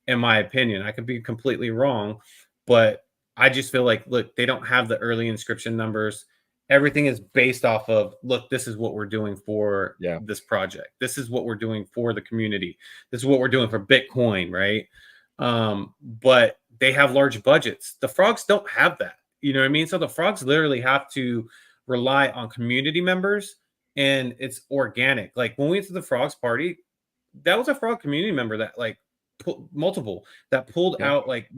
In my opinion, I could be completely wrong, but I just feel like, look, they don't have the early inscription numbers. Everything is based off of, look, this is what we're doing for this project. This is what we're doing for the community. This is what we're doing for Bitcoin, right? But they have large budgets. The frogs don't have that. You know what I mean? So the frogs literally have to rely on community members, and it's organic. Like when we went to the frogs party, that was a frog community member that like pulled out like,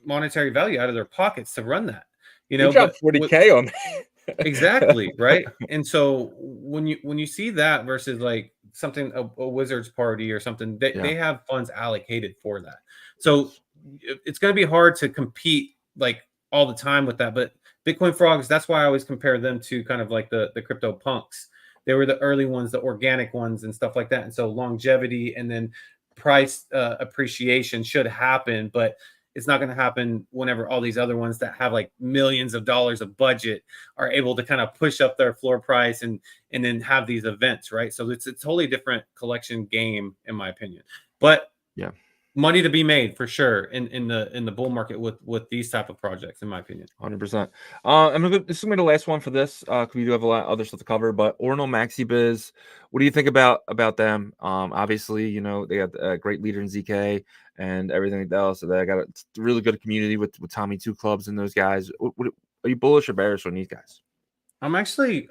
monetary value out of their pockets to run that. You dropped 40K on that. Exactly, right? And so when you see that versus like something, a Wizards party or something, they have funds allocated for that. So it's going to be hard to compete like all the time with that. But Bitcoin frogs, that's why I always compare them to kind of like the crypto punks. They were the early ones, the organic ones and stuff like that. And so longevity and then price appreciation should happen, but it's not going to happen whenever all these other ones that have like millions of dollars of budget are able to kind of push up their floor price and then have these events, right? So it's a totally different collection game, in my opinion. But money to be made for sure in the bull market with these type of projects, in my opinion. 100%. This is gonna be the last one for this. We do have a lot of other stuff to cover, but Ordinal MaxiBiz, what do you think about them? Obviously, they have a great leader in ZK and everything else. So they got a really good community with Tommy Two Clubs and those guys. Are you bullish or bearish on these guys? I'm actually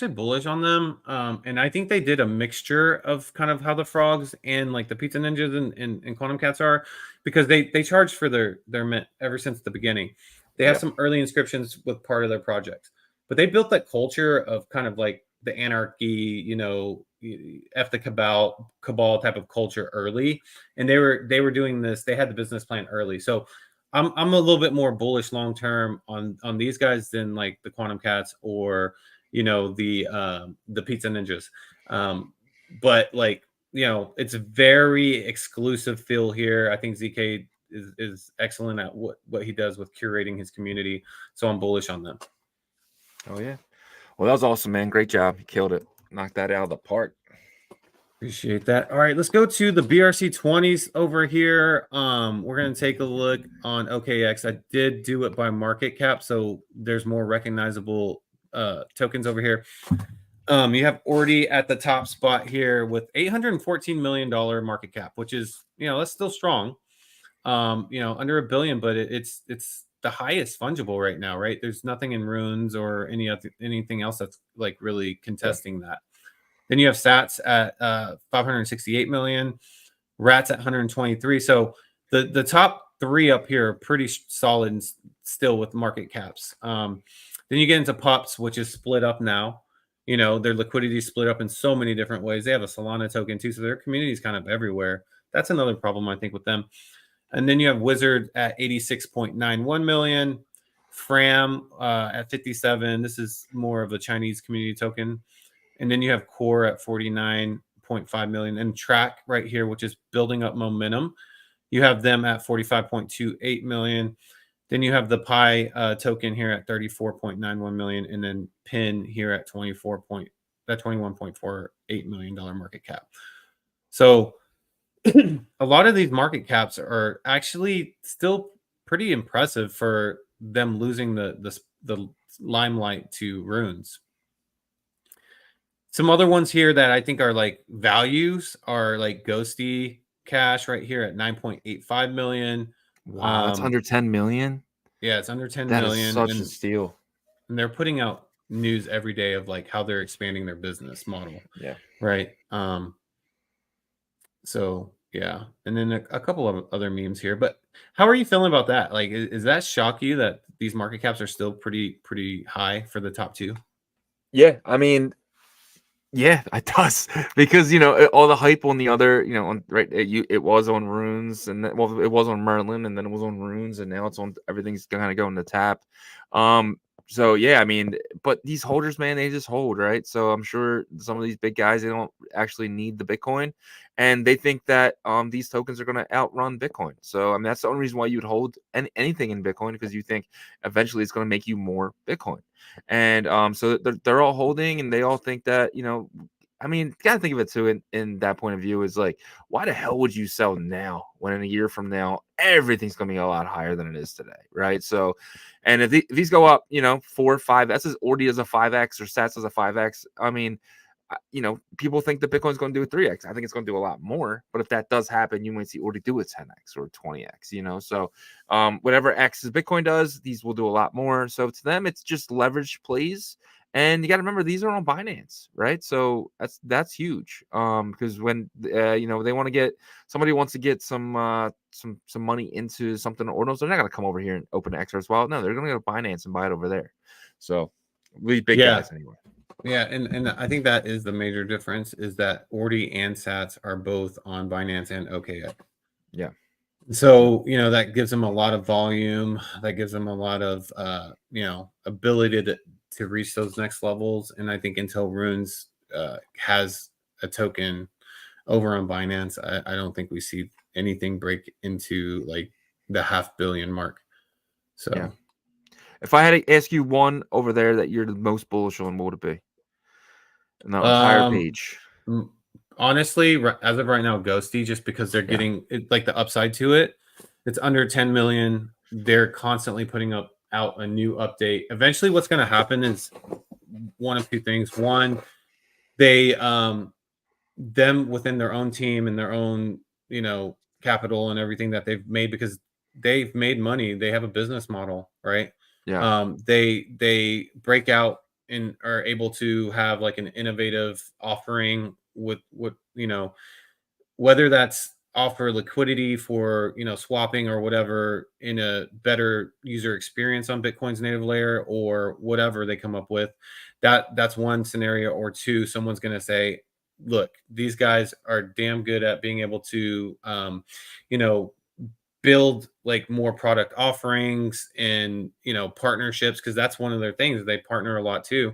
bullish on them, and I think they did a mixture of kind of how the frogs and like the Pizza Ninjas and Quantum Cats are, because they charge for their mint ever since the beginning. They have some early inscriptions with part of their projects, but they built that culture of kind of like the anarchy, F the cabal type of culture early, and they were doing this. They had the business plan early, so I'm a little bit more bullish long term on these guys than like the Quantum Cats or the Pizza Ninjas. But like it's a very exclusive feel here. I think ZK is excellent at what he does with curating his community, so I'm bullish on them. Oh yeah. Well, that was awesome, man. Great job. You killed it. Knocked that out of the park. Appreciate that. All right, let's go to the BRC20s over here. We're going to take a look on OKX. I did do it by market cap, so there's more recognizable tokens over here. You have Ordi at the top spot here with $814 million market cap, which is, that's still strong. Under $1 billion, but it's the highest fungible right now, right? There's nothing in runes or anything else that's like really contesting that. Then you have Sats at 568 million, Rats at 123. So the top three up here are pretty solid and still with market caps. Then you get into Pups, which is split up now. Their liquidity is split up in so many different ways. They have a Solana token too, so their community is kind of everywhere. That's another problem, I think, with them. And then you have Wizard at 86.91 million, Fram at 57. This is more of a Chinese community token. And then you have Core at 49.5 million, and Track right here, which is building up momentum. You have them at 45.28 million. Then you have the Pi token here at 34.91 million, and then Pin here at $21.48 million market cap. So a lot of these market caps are actually still pretty impressive for them losing the limelight to runes. Some other ones here that I think are like values are like Ghosty Cash right here at 9.85 million. Wow, that's under 10 million. Yeah, it's under 10 that million. Is such a steal. And they're putting out news every day of like how they're expanding their business model. Yeah. Right. So yeah, and then a couple of other memes here. But how are you feeling about that? Like, is that shock you that these market caps are still pretty high for the top two? Yeah, I mean, yeah, it does, because all the hype on the other, it was on runes, and it was on Merlin, and then it was on runes, and now it's on everything's kind of going to tap. So yeah, I mean, but these holders, man, they just hold, right? So I'm sure some of these big guys, they don't actually need the Bitcoin, and they think that these tokens are going to outrun Bitcoin. So I mean, that's the only reason why you'd hold anything in Bitcoin, because you think eventually it's going to make you more Bitcoin. And so they're all holding, and they all think that, I mean, gotta think of it too in that point of view is like, why the hell would you sell now when in a year from now everything's gonna be a lot higher than it is today, right? So, and if these go up, 4 or 5, that's as Ordi as a 5x or Sats as a 5x. I mean, people think that Bitcoin's going to do a 3x. I think it's going to do a lot more. But if that does happen, you might see Ordi do a 10x or 20x. So whatever X is Bitcoin does, these will do a lot more. So to them, it's just leverage plays. And you got to remember, these are on Binance, right? So that's huge. Because when they want to get, somebody wants to get some money into something Ordinals, they're not going to come over here and open an XRS wallet. No, they're going to go to Binance and buy it over there. So these big guys anyway. Yeah, and I think that is the major difference, is that Ordi and Sats are both on Binance and OKX. Yeah. So, that gives them a lot of volume. That gives them a lot of, ability to reach those next levels. And I think until Runes has a token over on Binance, I don't think we see anything break into like the $500 million mark. So yeah. If I had to ask you one over there that you're the most bullish on, what would it be? In the entire page. Honestly, as of right now, Ghosty, just because they're getting like the upside to it. It's under 10 million. They're constantly putting out a new update. Eventually, what's going to happen is one of two things. One, they them within their own team and their own capital and everything that they've made, because they've made money. They have a business model, right? Yeah. They break out and are able to have like an innovative offering with whether that's offer liquidity for swapping or whatever in a better user experience on Bitcoin's native layer, or whatever they come up with. That's one scenario. Or two, someone's going to say, look, these guys are damn good at being able to build like more product offerings and partnerships, because that's one of their things. They partner a lot too,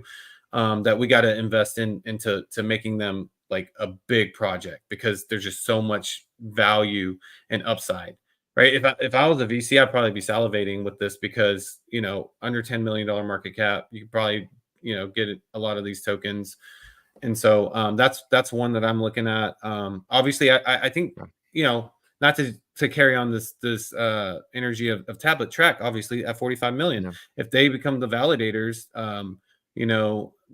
that we got to invest into making them like a big project, because there's just so much value and upside, right? If I was a VC, I'd probably be salivating with this, because under $10 million market cap, you could probably get a lot of these tokens. And so that's one that I'm looking at. Obviously, I think not to carry on this energy of tablet track. Obviously, at 45 million, if they become the validators,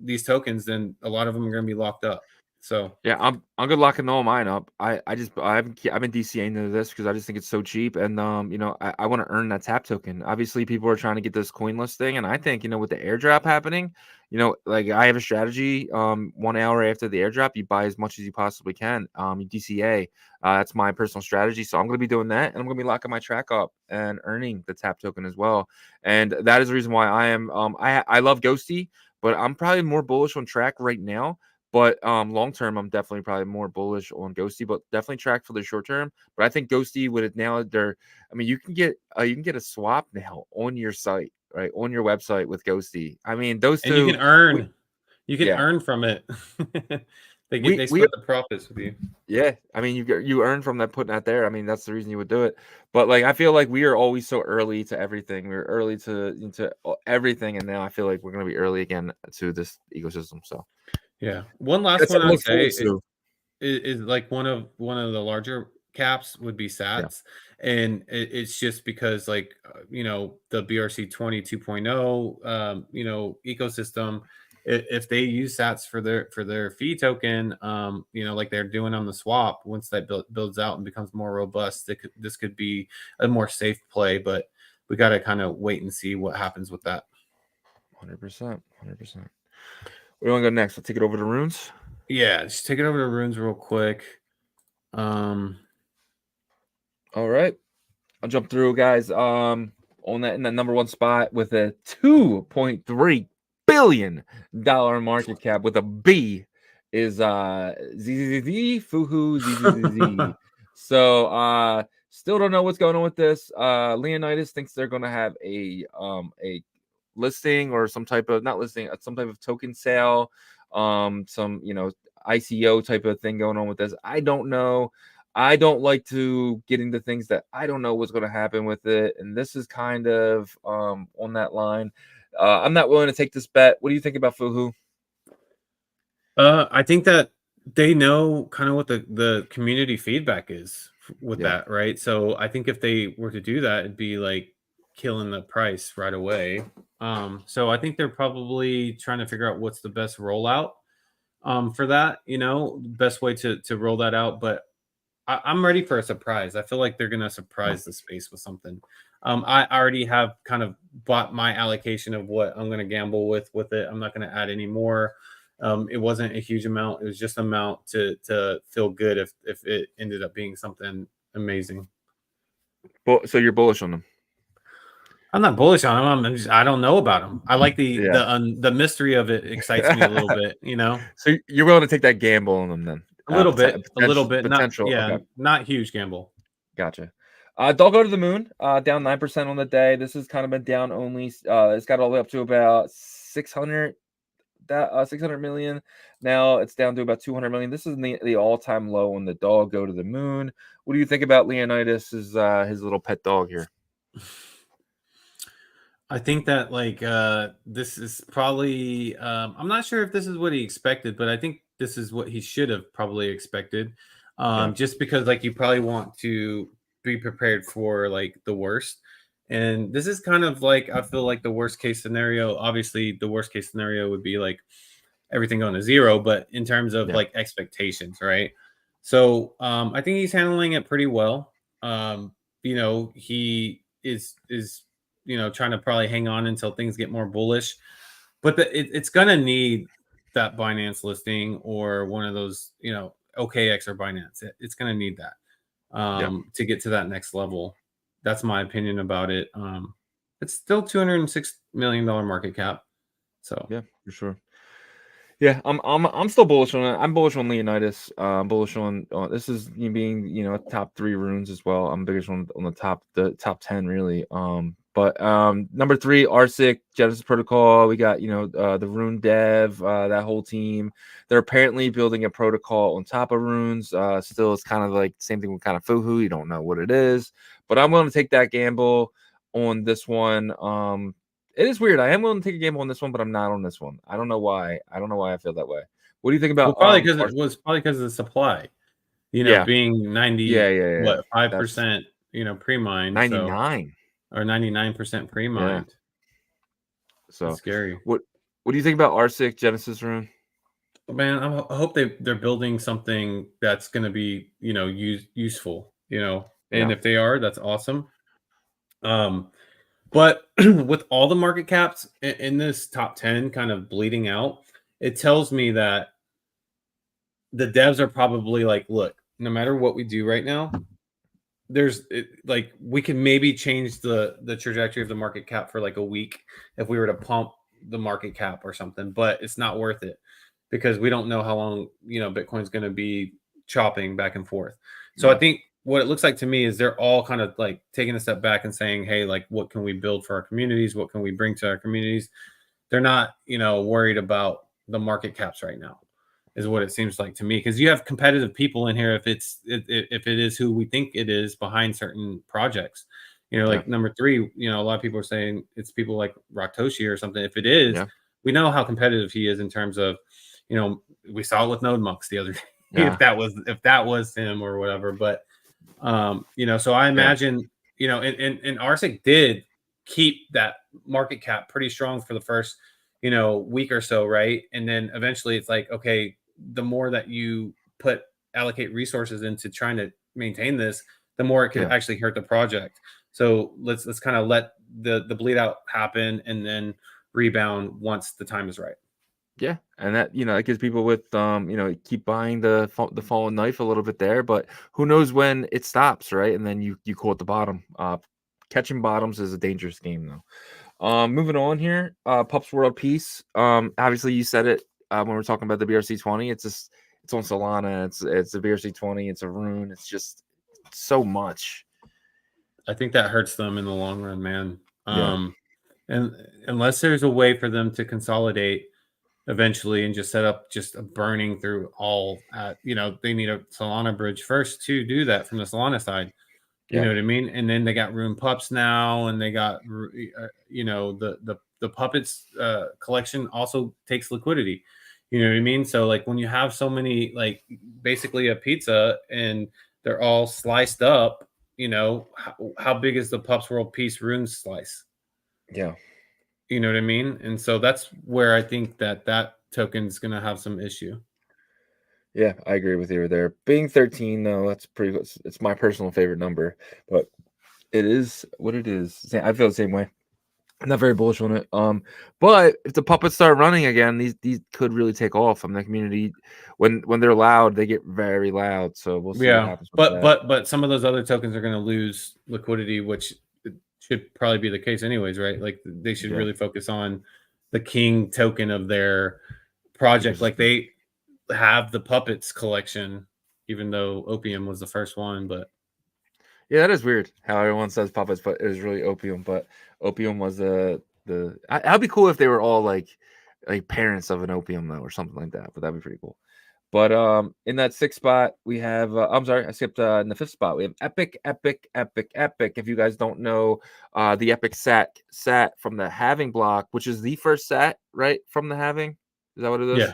these tokens, then a lot of them are going to be locked up. So yeah, I'm good locking all mine up. I've been DCAing into this because I just think it's so cheap, and I want to earn that tap token. Obviously, people are trying to get this coinless thing, and I think with the airdrop happening, like I have a strategy. 1 hour after the airdrop, you buy as much as you possibly can. You DCA. That's my personal strategy. So I'm going to be doing that, and I'm going to be locking my track up and earning the tap token as well. And that is the reason why I am. I love Ghosty, but I'm probably more bullish on track right now. But long term, I'm definitely probably more bullish on Ghosty, but definitely track for the short term. But I think Ghosty would now you can get a swap now on your site, right, on your website with Ghosty. I mean, those two, and you can earn from it. They split the profits with you. Yeah, I mean, you earn from that, putting that there. I mean, that's the reason you would do it. But like, I feel like we are always so early to everything. We're early to everything, and now I feel like we're gonna be early again to this ecosystem. So yeah, one last one I'd say is like one of the larger caps would be Sats, and it's just because like the BRC 20 2.0 ecosystem. If they use Sats for their fee token, like they're doing on the swap, once that builds out and becomes more robust, this could be a more safe play. But we got to kind of wait and see what happens with that. 100%. Where do you want to go next? I'll take it over to runes. Yeah, just take it over to runes real quick. All right, I'll jump through, guys. On that, in that number one spot with a $2.3 billion market cap with a B is ZZZ Fuhu ZZZ. So still don't know what's going on with this. Leonidas thinks they're going to have a listing or some type of, not listing, some type of token sale, some ICO type of thing going on with this. I don't know. I don't like to get into things that I don't know what's going to happen with it, and this is kind of on that line. I'm not willing to take this bet. What do you think about Fuhu? I think that they know kind of what the community feedback is with that, right? So I think if they were to do that, it'd be like killing the price right away. So I think they're probably trying to figure out what's the best rollout for that, best way to roll that out. But I'm ready for a surprise. I feel like they're gonna surprise the space with something. I already have kind of bought my allocation of what I'm gonna gamble with it. I'm not gonna add any more. It wasn't a huge amount. It was just an amount to feel good if it ended up being something amazing. So you're bullish on them? I'm not bullish on them. I don't know about them. I like the mystery of it. Excites me a little bit, So you're willing to take that gamble on them then? A little bit, potential. Not huge gamble. Gotcha. They'll go to the moon. Down 9% on the day. This has kind of been down only. It's got all the way up to about 600 million. Now it's down to about 200 million. This is the all-time low on the dog go to the moon. What do you think about Leonidas' his little pet dog here? I think that this is probably I'm not sure if this is what he expected, but I think this is what he should have probably expected. Just because you probably want to be prepared for the worst. And this is kind of I feel like the worst case scenario. Obviously, the worst case scenario would be everything going to zero, but in terms of expectations, right? So I think he's handling it pretty well. He is trying to probably hang on until things get more bullish, but it's gonna need that Binance listing or one of those, OKX or Binance. It's gonna need that to get to that next level. That's my opinion about it. It's still $206 million market cap. So yeah, for sure. Yeah, I'm still bullish on it. I'm bullish on Leonidas. I'm bullish on this is being top 3 runes as well. I'm bullish on the top 10 really. But number 3, Arsic Genesis Protocol. We got the Rune Dev, that whole team. They're apparently building a protocol on top of runes. Still, it's kind of like same thing with kind of Fuhu. You don't know what it is, but I'm willing to take that gamble on this one. It is weird. I am willing to take a gamble on this one, but I'm not on this one. I don't know why. I don't know why I feel that way. What do you think Well, about probably because of the supply. Yeah. Being 90, Yeah. what, That's 5%, pre-mined, so 99. or 99% Yeah. pre-mined. So That's scary. what do you think about R6 Genesis Rune? Man, I hope they're building something that's going to be, useful, and Yeah. if they are, that's awesome. But with all the market caps in this top 10 kind of bleeding out, it tells me that the devs are probably like, look, no matter what we do right now, we can maybe change the trajectory of the market cap for like a week if we were to pump the market cap or something, but it's not worth it because we don't know how long Bitcoin's going to be chopping back and forth. So Yeah. I think what it looks like to me is they're all kind of like taking a step back and saying, hey, like, what can we build for our communities? What can we bring to our communities? They're not worried about the market caps right now, is what it seems like to me, because you have competitive people in here if it is who we think it is behind certain projects. Like number 3, a lot of people are saying it's people like Raktoshi or something. If it is, we know how competitive he is in terms of, we saw it with NodeMux the other day. if that was him or whatever. But so I imagine, and Arsic did keep that market cap pretty strong for the first week or so, right? And then eventually it's like, okay, the more that you allocate resources into trying to maintain this, the more it could actually hurt the project. So let's kind of let the bleed out happen and then rebound once the time is right. Yeah, and that it gives people with keep buying the fallen knife a little bit there, but who knows when it stops, right? And then you call it the bottom. Catching bottoms is a dangerous game though. Moving on here, Pups World Peace. Obviously you said it when we're talking about the BRC20. It's on Solana. It's a BRC20. It's a rune. It's just so much. I think that hurts them in the long run, man. Yeah. And unless there's a way for them to consolidate eventually and just set up just a burning through all they need a Solana bridge first to do that from the Solana side. You know what I mean? And then they got Rune Pups now, and they got the puppets collection also takes liquidity. You know what I mean? So like when you have so many, like basically a pizza and they're all sliced up, how big is the Pups World Peace rune slice? Yeah. You know what I mean? And so that's where I think that token is going to have some issue. Yeah, I agree with you there. Being 13, though, that's pretty. It's my personal favorite number, but it is what it is. I feel the same way. I'm not very bullish on it. But if the puppets start running again, these could really take off. The community, when they're loud, they get very loud. So we'll see what happens with that. But some of those other tokens are going to lose liquidity, which should probably be the case anyways, right? Like they should really focus on the king token of their project. Like they have the puppets collection, even though Opium was the first one. But yeah, that is weird how everyone says puppets, but it was really Opium. But Opium was that'd be cool if they were all like parents of an Opium though, or something like that. But that'd be pretty cool. But in that 6th spot, we have I'm sorry, I skipped in the 5th spot. We have Epic. If you guys don't know, the Epic sat from the halving block, which is the first sat, right? From the halving. Is that what it is? Yeah.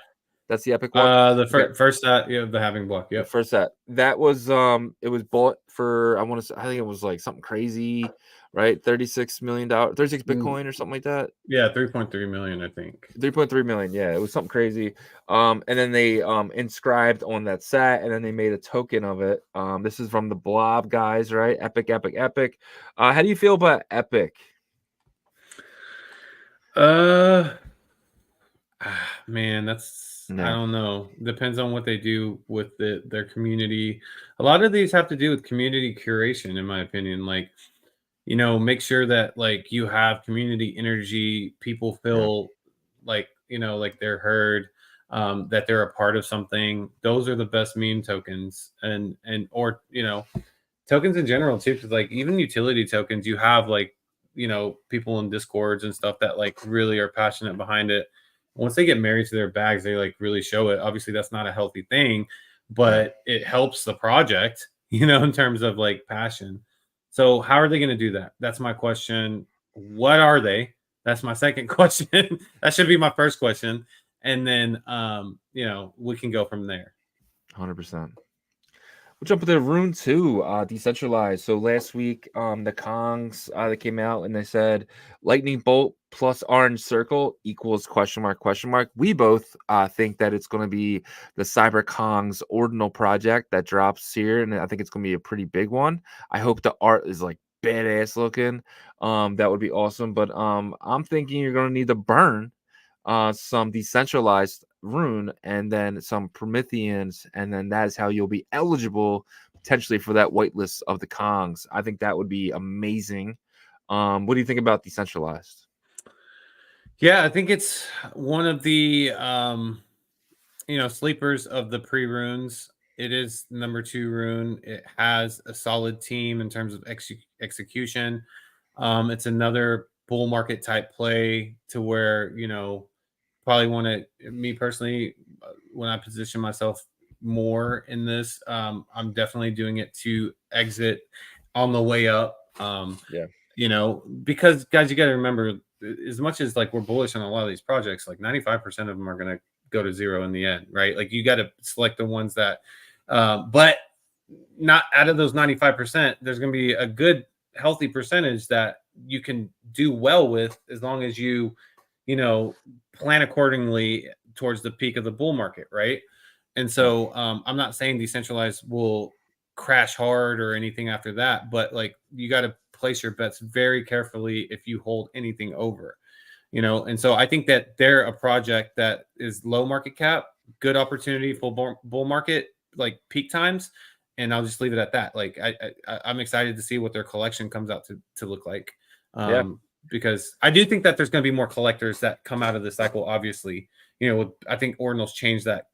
That's the Epic one. The first set, the halving block. Yeah. First set. That was it was bought for I think it was like something crazy, right? $36 million, 36 Bitcoin or something like that. Yeah, 3.3 million, I think. 3.3 million. Yeah, it was something crazy. And then they inscribed on that set, and then they made a token of it. This is from the Blob guys, right? Epic. How do you feel about Epic? Man, I don't know. Depends on what they do with their community. A lot of these have to do with community curation, in my opinion. Like, make sure that like you have community energy, people feel like, like they're heard. that they're a part of something. Those are the best meme tokens, or tokens in general too. Because like even utility tokens, you have like people in discords and stuff that like really are passionate behind it. Once they get married to their bags, they like really show it. Obviously, that's not a healthy thing, but it helps the project, in terms of like passion. So how are they going to do that? That's my question. What are they? That's my second question. That should be my first question. And then, we can go from there. 100%. We'll jump into Rune 2, decentralized. So last week, the Kongs they came out and they said lightning bolt plus orange circle equals question mark question mark. We both think that it's going to be the Cyber Kongs ordinal project that drops here, and I think it's going to be a pretty big one. I hope the art is like badass looking. That would be awesome. But I'm thinking you're going to need to burn some decentralized rune and then some Prometheans, and then that is how you'll be eligible potentially for that whitelist of the Kongs. I think that would be amazing. What do you think about decentralized? Yeah, I think it's one of the sleepers of the pre-runes. It is number 2 rune. It has a solid team in terms of execution. It's another bull market type play to where probably want to, me personally, when I position myself more in this, I'm definitely doing it to exit on the way up. Because guys, you got to remember, as much as like we're bullish on a lot of these projects, like 95% of them are going to go to zero in the end, right? Like you got to select the ones that, but not out of those 95%, there's going to be a good healthy percentage that you can do well with, as long as you plan accordingly towards the peak of the bull market, right? And so I'm not saying decentralized will crash hard or anything after that, but like you got to place your bets very carefully if you hold anything over, and so I think that they're a project that is low market cap, good opportunity for bull market, like peak times. And I'll just leave it at that. Like I'm excited to see what their collection comes out to look like. Because I do think that there's going to be more collectors that come out of the cycle. Obviously, I think Ordinal's changed that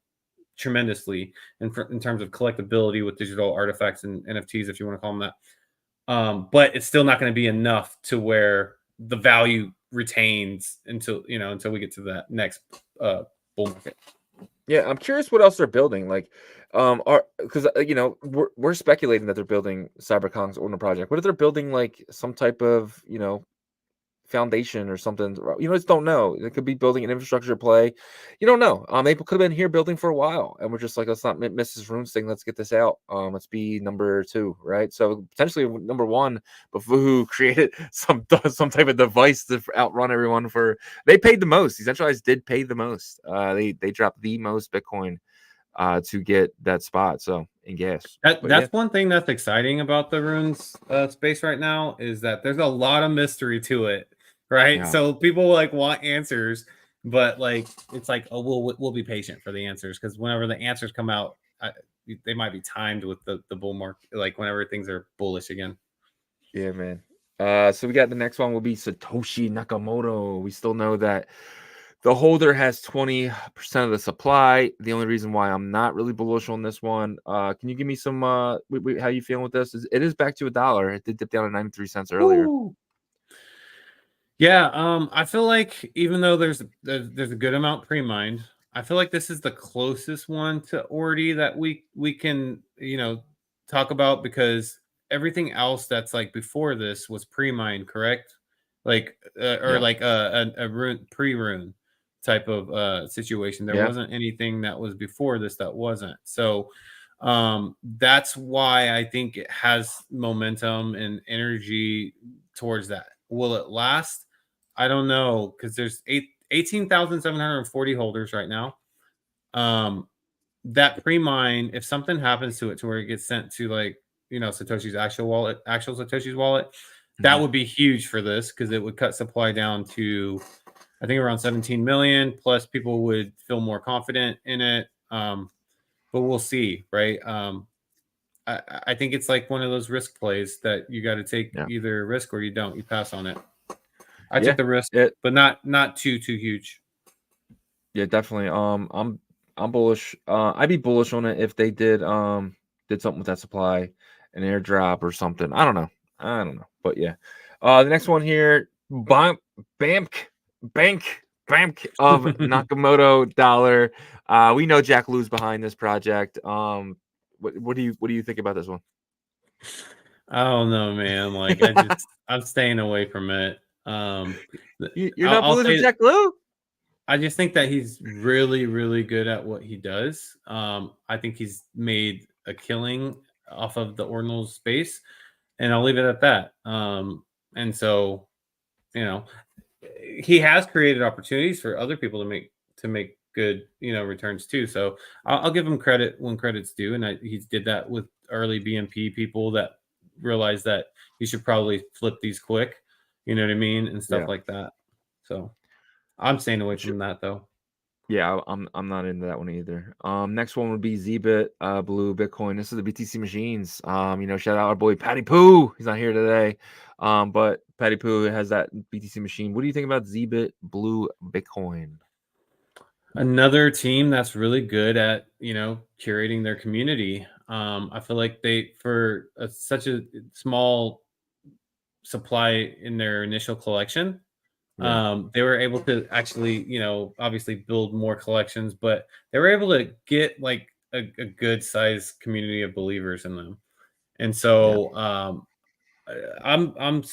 tremendously in terms of collectability with digital artifacts and NFTs, if you want to call them that. But it's still not going to be enough to where the value retains until we get to that next bull market. Yeah, I'm curious what else they're building. Like, because we're speculating that they're building Cyber Kongs Ordinal project. What if they're building like some type of foundation or something? Just don't know. They could be building an infrastructure play. You don't know. They could have been here building for a while, and we're just like, let's not miss this runes thing. Let's get this out. Let's be number 2, right? So potentially number 1, but who created some type of device to outrun everyone. They paid the most. Decentralized did pay the most. They dropped the most Bitcoin to get that spot. So in gas. That's one thing that's exciting about the runes space right now, is that there's a lot of mystery to it. Right. Yeah. So people like want answers, but like, it's like, oh, we'll be patient for the answers. Cause whenever the answers come out, they might be timed with the bull market, like whenever things are bullish again. Yeah, man. So we got the next one will be Satoshi Nakamoto. We still know that the holder has 20% of the supply. The only reason why I'm not really bullish on this one, can you give me some, how you feeling with this? It is back to $1. It did dip down to 93 cents earlier. Ooh. Yeah, I feel like even though there's a good amount pre-mined, I feel like this is the closest one to Ordi that we can talk about, because everything else that's like before this was pre-mined, correct? Like like a rune pre-rune type of situation. There wasn't anything that was before this that wasn't. So that's why I think it has momentum and energy towards that. Will it last? I don't know, because there's 18,740 holders right now. That pre-mine, if something happens to it to where it gets sent to like Satoshi's actual Satoshi's wallet, that would be huge for this, because it would cut supply down to I think around 17 million. Plus, people would feel more confident in it. But we'll see, right? I think it's like one of those risk plays that you got to take either risk or you don't. You pass on it. I took the risk, but not too huge. Yeah, definitely. I'm I'm bullish. I'd be bullish on it if they did something with that supply, an airdrop or something. I don't know. But yeah. The next one here, Bank of Nakamoto dollar. We know Jack Lou's behind this project. What do you think about this one? I don't know, man. Like I'm staying away from it. You're not I'll bullish on say Jack Lou? I just think that he's really, really good at what he does. I think he's made a killing off of the ordinal space, and I'll leave it at that. And so, you know, he has created opportunities for other people to make good, returns too. So I'll give him credit when credit's due, and he did that with early BNP people that realized that you should probably flip these quick. You know what I mean, and stuff Yeah. like that. So I'm staying away from that though. Yeah, I'm not into that one either. Next one would be Zbit, Blue Bitcoin. This is the BTC machines. Shout out our boy Patty Poo. He's not here today. But Patty Poo has that BTC machine. What do you think about Zbit, Blue Bitcoin? Another team that's really good at curating their community. I feel like for such a small supply in their initial collection, Yeah. they were able to actually obviously build more collections, but they were able to get like a good sized community of believers in them. And Yeah. so I'm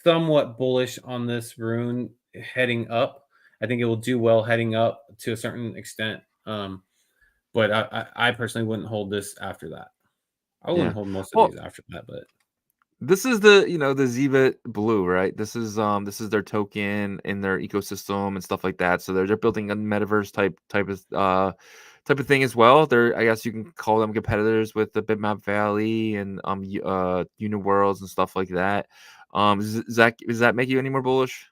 somewhat bullish on this rune heading up. I think it will do well heading up to a certain extent. But I personally wouldn't hold this after that. I wouldn't Yeah. hold most of Well, these after that, but this is the Zbit Blue, right? This is their token in their ecosystem and stuff like that. So they're building a metaverse type of thing as well. I guess you can call them competitors with the Bitmap Valley and Uniworlds and stuff like that. Does that make you any more bullish?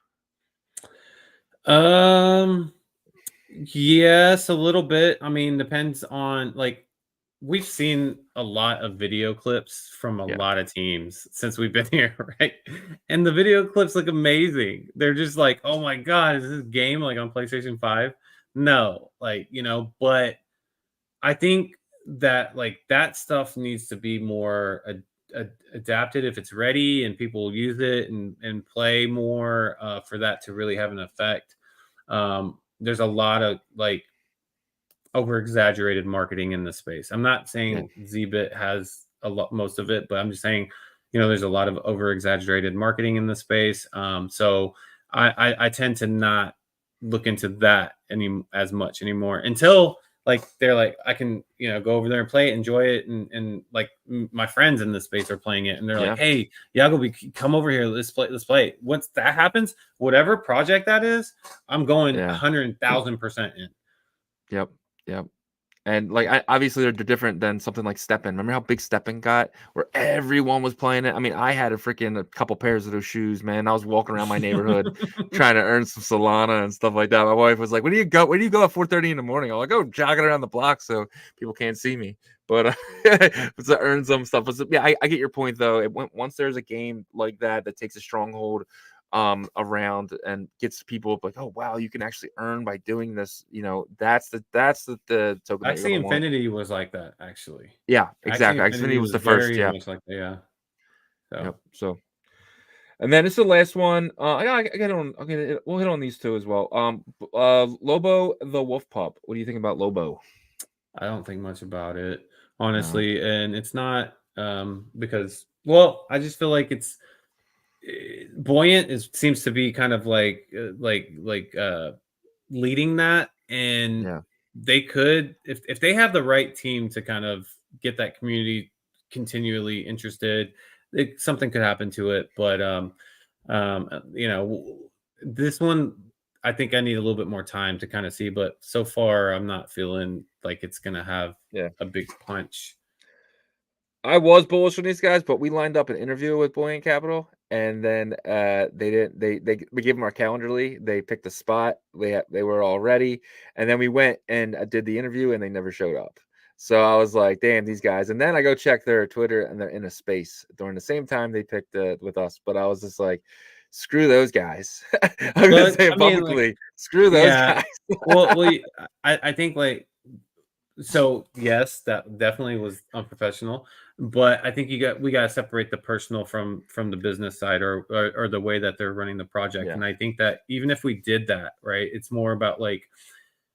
yes, a little bit. I mean, depends on like we've seen a lot of video clips from a Yeah. lot of teams since we've been here, right? And the video clips look amazing. They're just like, oh my god, is this game like on PlayStation 5? No, but I think that like that stuff needs to be more adapted if it's ready and people use it and play more for that to really have an effect. There's a lot of like over exaggerated marketing in this space. I'm not saying Zbit has most of it, but I'm just saying, there's a lot of over exaggerated marketing in the space. So I tend to not look into that as much anymore until like they're like I can go over there and play it, enjoy it, and like my friends in the space are playing it, and they're like, hey, Yagobi, come over here, let's play. Once that happens, whatever project that is, I'm going 100,000% in. Yep. And like obviously they're different than something like Steppen. Remember how big Steppen got, where everyone was playing it? I mean, I had a couple pairs of those shoes, man. I was walking around my neighborhood trying to earn some Solana and stuff like that. My wife was like, "Where do you go? Where do you go at 4:30 in the morning?" I'm like, "Oh, jogging around the block so people can't see me." But to earn some stuff. But yeah, I get your point though. Once there's a game like that takes a stronghold around and gets people like, oh wow, you can actually earn by doing this, that's the token that Actually you're gonna want. Infinity was like that actually. Yeah, exactly. Actually Infinity was the first. very Yeah. much like that, yeah. So Yep. So and then it's the last one. We'll hit on these two as well. Lobo the Wolf Pup. What do you think about Lobo? I don't think much about it, No. honestly. And it's not because I just feel like it's buoyant seems to be kind of like leading that, and Yeah. they could if they have the right team to kind of get that community continually interested, something could happen to it. But this one I think I need a little bit more time to kind of see, but so far I'm not feeling like it's gonna have a big punch. I was bullish on these guys, but we lined up an interview with Buoyant Capital, and then they didn't. We gave them our Calendarly. They picked a spot. They were all ready, and then we went and did the interview, and they never showed up. So I was like, "Damn, these guys!" And then I go check their Twitter, and they're in a space during the same time they picked with us. But I was just like, "Screw those guys!" I'm gonna say it publicly. Screw those guys. well, I think like So yes, that definitely was unprofessional. But I think we got to separate the personal from the business side, or the way that they're running the project. Yeah, And I think that even if we did that, right, it's more about like,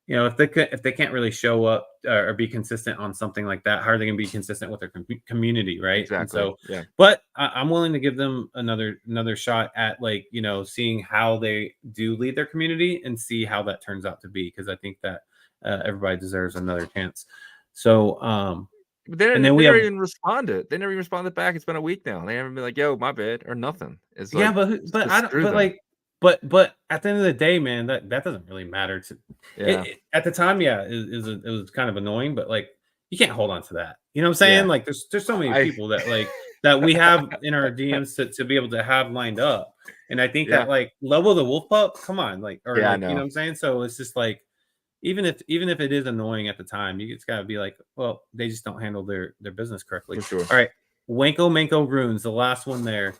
if they can't really show up or be consistent on something like that, how are they going to be consistent with their community, right? And exactly. so, Yeah, but I'm willing to give them another shot at, like, seeing how they do lead their community and see how that turns out to be, because I think that everybody deserves another chance. So, but and then they we never have, even responded. They never even responded back. It's been a week now. They haven't been like, "Yo, my bad," or nothing. It's yeah, like, but I just don't, screw but them. like, but at the end of the day, man, that doesn't really matter to Yeah, at the time. Yeah, it was kind of annoying, but like, you can't hold on to that. You know what I'm yeah. saying? Like, there's so many I people that, like, that we have in our DMs to be able to have lined up, and I think that, yeah, like, level the wolf pup, come on, like, or yeah. I like, you know know what I'm saying? So it's just like, even if it is annoying at the time, you just gotta be like, well, they just don't handle their business correctly. for sure. All right, Wanko Manko Runes, the last one there.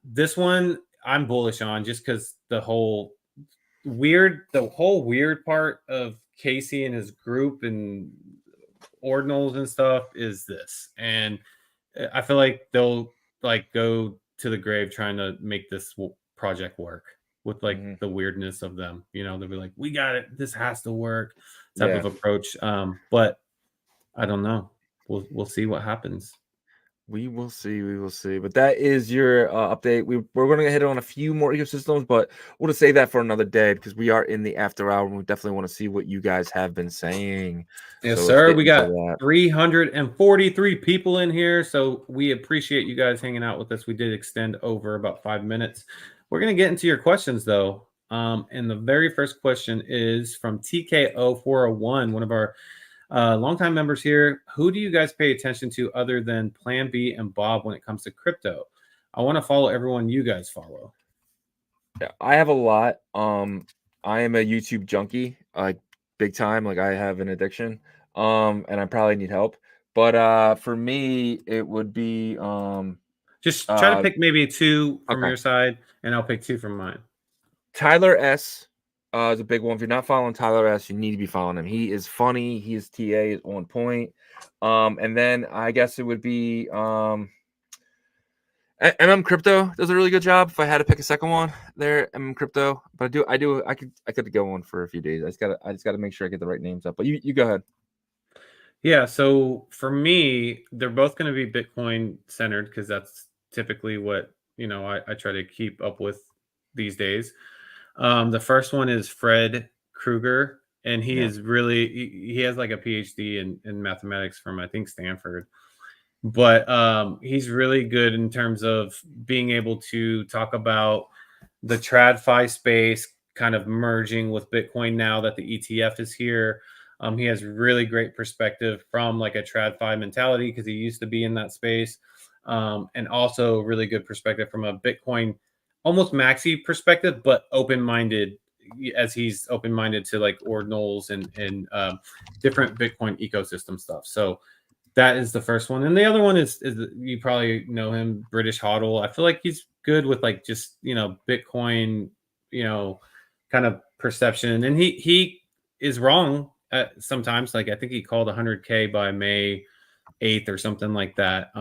This one I'm bullish on, just because the whole weird part of Casey and his group and ordinals and stuff is this, and I feel like they'll, like, go to the grave trying to make this project work with, like, Hmm. the weirdness of them. They'll be like, "We got it. This has to work," type Yeah. of approach. But I don't know. We'll see what happens. We will see. We will see. But that is your update. We're going to hit on a few more ecosystems, but we'll just save that for another day because we are in the after hour and we definitely want to see what you guys have been saying. Yes, So let's sir. get We into got that. 343 people in here, so we appreciate you guys hanging out with us. We did extend over about 5 minutes. We're gonna get into your questions though. And the very first question is from TKO401, one of our longtime members here. Who do you guys pay attention to other than Plan B and Bob when it comes to crypto? I want to follow everyone you guys follow. Yeah, I have a lot. I am a YouTube junkie, like big time. Like I have an addiction. And I probably need help. But for me, it would be Just try to uh pick maybe two from okay. your side, and I'll pick two from mine. Tyler S. Is a big one. If you're not following Tyler S, you need to be following him. He is funny. His TA is on point. And then I guess it would be MM Crypto does a really good job. If I had to pick a second one, there MM Crypto. But I could go on for a few days. I just gotta make sure I get the right names up. But you go ahead. Yeah, so for me, they're both going to be Bitcoin centered, because that's typically what I try to keep up with these days. The first one is Fred Krueger, and he Yeah, is really he has like a PhD in mathematics from, I think, Stanford. But he's really good in terms of being able to talk about the TradFi space kind of merging with Bitcoin now that the ETF is here. He has really great perspective from, like, a TradFi mentality, because he used to be in that space, and also really good perspective from a Bitcoin almost maxi perspective, but open-minded, as he's open-minded to, like, ordinals and different Bitcoin ecosystem stuff. So that is the first one, and the other one is you probably know him, British Hodl. I feel like he's good with, like, just Bitcoin, kind of perception, and he is wrong sometimes. Like, I think he called 100K by May 8th or something like that.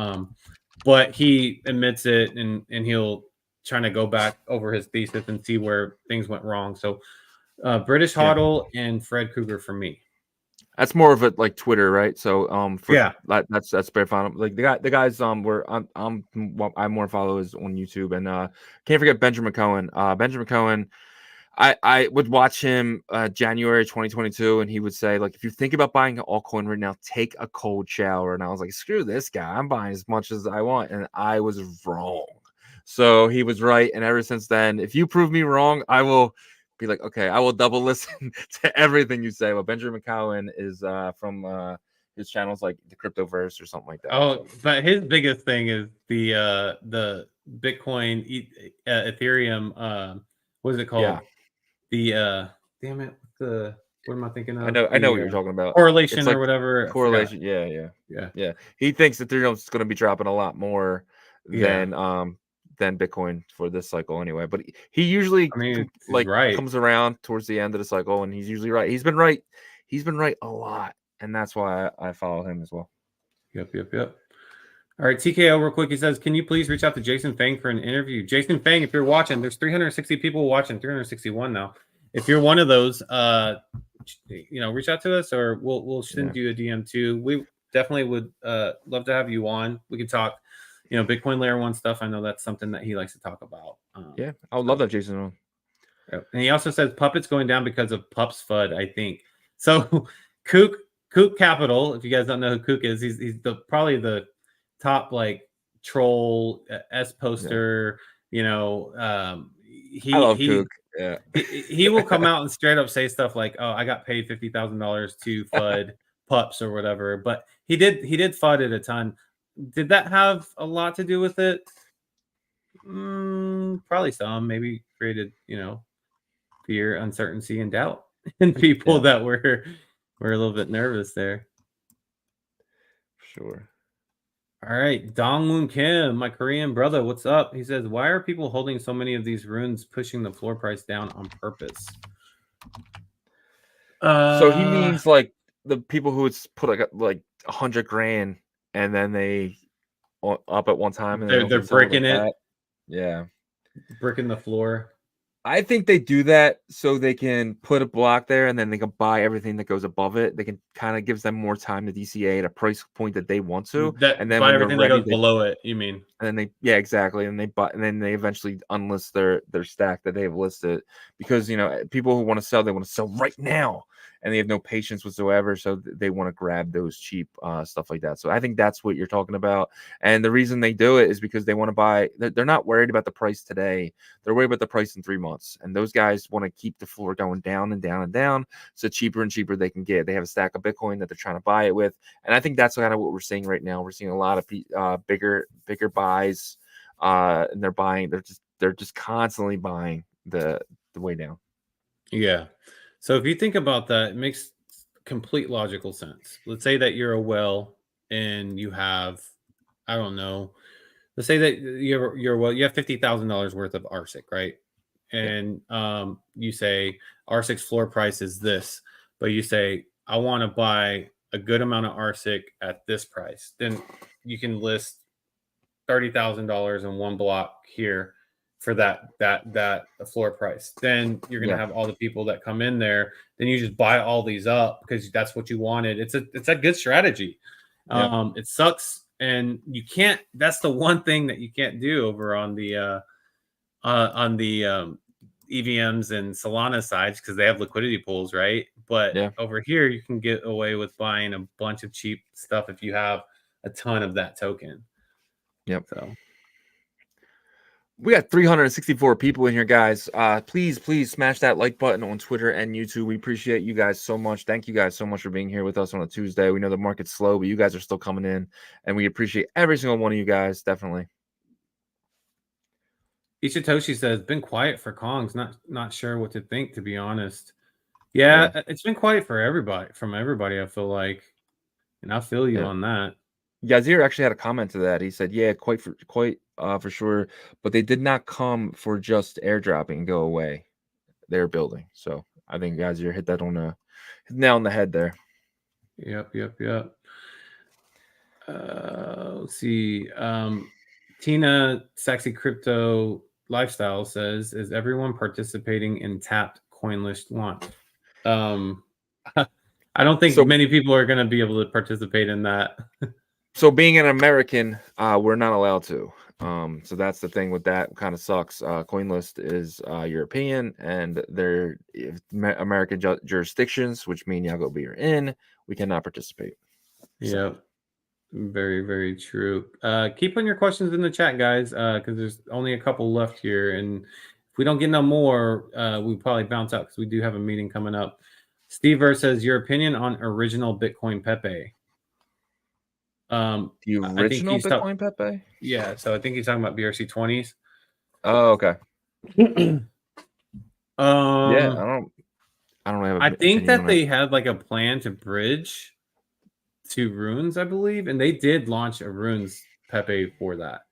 But he admits it, and he'll try to go back over his thesis and see where things went wrong. So British yeah. Hodl and Fred Krueger for me. That's more of a like Twitter, right? So for Yeah. that's very fun. Like the guys were I'm more followers on YouTube, and can't forget Benjamin Cohen. Benjamin Cohen, I would watch him January 2022, and he would say, like, if you think about buying an altcoin right now, take a cold shower. And I was like, screw this guy, I'm buying as much as I want, and I was wrong. So he was right, and ever since then, if you prove me wrong, I will be like, okay, I will double listen to everything you say. Well, Benjamin Cowen is from his channel's like the Cryptoverse or something like that. Oh, So but his biggest thing is the Bitcoin, Ethereum. What is it yeah, called? The damn it, what am I thinking I of? know what The you're talking about. It's correlation or like whatever. I forgot. correlation. Yeah, yeah, Yeah, yeah. He thinks Ethereum's going to be dropping a lot more yeah. than Bitcoin for this cycle anyway. But he usually I mean, he's like right. comes around towards the end of the cycle, and he's usually right. He's been right. he's been right a lot, and that's why I follow him as well. Yep. All right, TKO real quick. He says, can you please reach out to Jason Fang for an interview? Jason Fang, if you're watching, there's 360 people watching, 361 now. If you're one of those, reach out to us, or we'll send you a DM too. We definitely would love to have you on. We could talk, Bitcoin layer 1 stuff. I know that's something that he likes to talk about. Yeah, I would love that Jason on. And he also says Puppet's going down because of Pups FUD, I think. So Kook Capital, if you guys don't know who Kook is, he's probably the top troll S poster. I love Kook. Yeah, he will come out and straight up say stuff like, "Oh, I got paid $50,000 to FUD pups or whatever." But he did FUD it a ton. Did that have a lot to do with it? Probably some. Maybe created fear, uncertainty, and doubt in people that were a little bit nervous there. Sure. All right, Dongwoon Kim, my Korean brother, what's up? He says, why are people holding so many of these runes, pushing the floor price down on purpose? So he means like the people who would put like 100 grand and then they up at one time and they're breaking it. That. Yeah, bricking the floor. I think they do that so they can put a block there and then they can buy everything that goes above it. They can kind of gives them more time to DCA at a price point that they want to. And then buy everything that goes below it, you mean? And then exactly. And then they eventually unlist their stack that they have listed, because people who want to sell, they want to sell right now. And they have no patience whatsoever, so they want to grab those cheap stuff like that. So I think that's what you're talking about. And the reason they do it is because they want to buy. They're not worried about the price today. They're worried about the price in 3 months. And those guys want to keep the floor going down and down and down, so cheaper and cheaper they can get. They have a stack of Bitcoin that they're trying to buy it with. And I think that's kind of what we're seeing right now. We're seeing a lot of bigger buys, and they're buying. They're just constantly buying the way down. Yeah. So if you think about that, it makes complete logical sense. Let's say that you're a well and you have, I don't know, let's say that you're well, you have $50,000 worth of RSIC, right? And you say RSIC's floor price is this, but you say, I want to buy a good amount of RSIC at this price. Then you can list $30,000 in one block here for that floor price. Then you're gonna have all the people that come in there. Then you just buy all these up because that's what you wanted. It's a good strategy. It sucks, and you can't. That's the one thing that you can't do over on the EVMs and Solana sides, because they have liquidity pools, right? But over here, you can get away with buying a bunch of cheap stuff if you have a ton of that token. Yep. So. We got 364 people in here, guys. Please smash that like button on Twitter and YouTube. We appreciate you guys so much. Thank you guys so much for being here with us on a Tuesday. We know the market's slow, but you guys are still coming in, and we appreciate every single one of you guys. Definitely. Ishitoshi says, been quiet for Kongs. Not sure what to think, to be honest. Yeah, it's been quiet for everybody, I feel like. And I feel you on that. Yazir actually had a comment to that. He said, yeah, quite for sure, but they did not come for just airdropping and go away. They're building. So I think Yazir hit that nail on the head there. Yep. Let's see. Tina Sexy Crypto Lifestyle says, is everyone participating in tapped CoinList launch? I don't think many people are going to be able to participate in that. So being an American, we're not allowed to. So that's the thing with that. Kind of sucks. CoinList is European, and they're American jurisdictions, which mean Yagobi are in. We cannot participate. Yep. Very, very true. Keep putting your questions in the chat, guys, because there's only a couple left here. And if we don't get no more, we probably bounce out because we do have a meeting coming up. Steve says, your opinion on original Bitcoin Pepe? The original Bitcoin Pepe? Yeah, so I think he's talking about BRC20s. Oh, okay. Yeah, I don't have. I think that they had like a plan to bridge to runes, I believe, and they did launch a runes Pepe for that.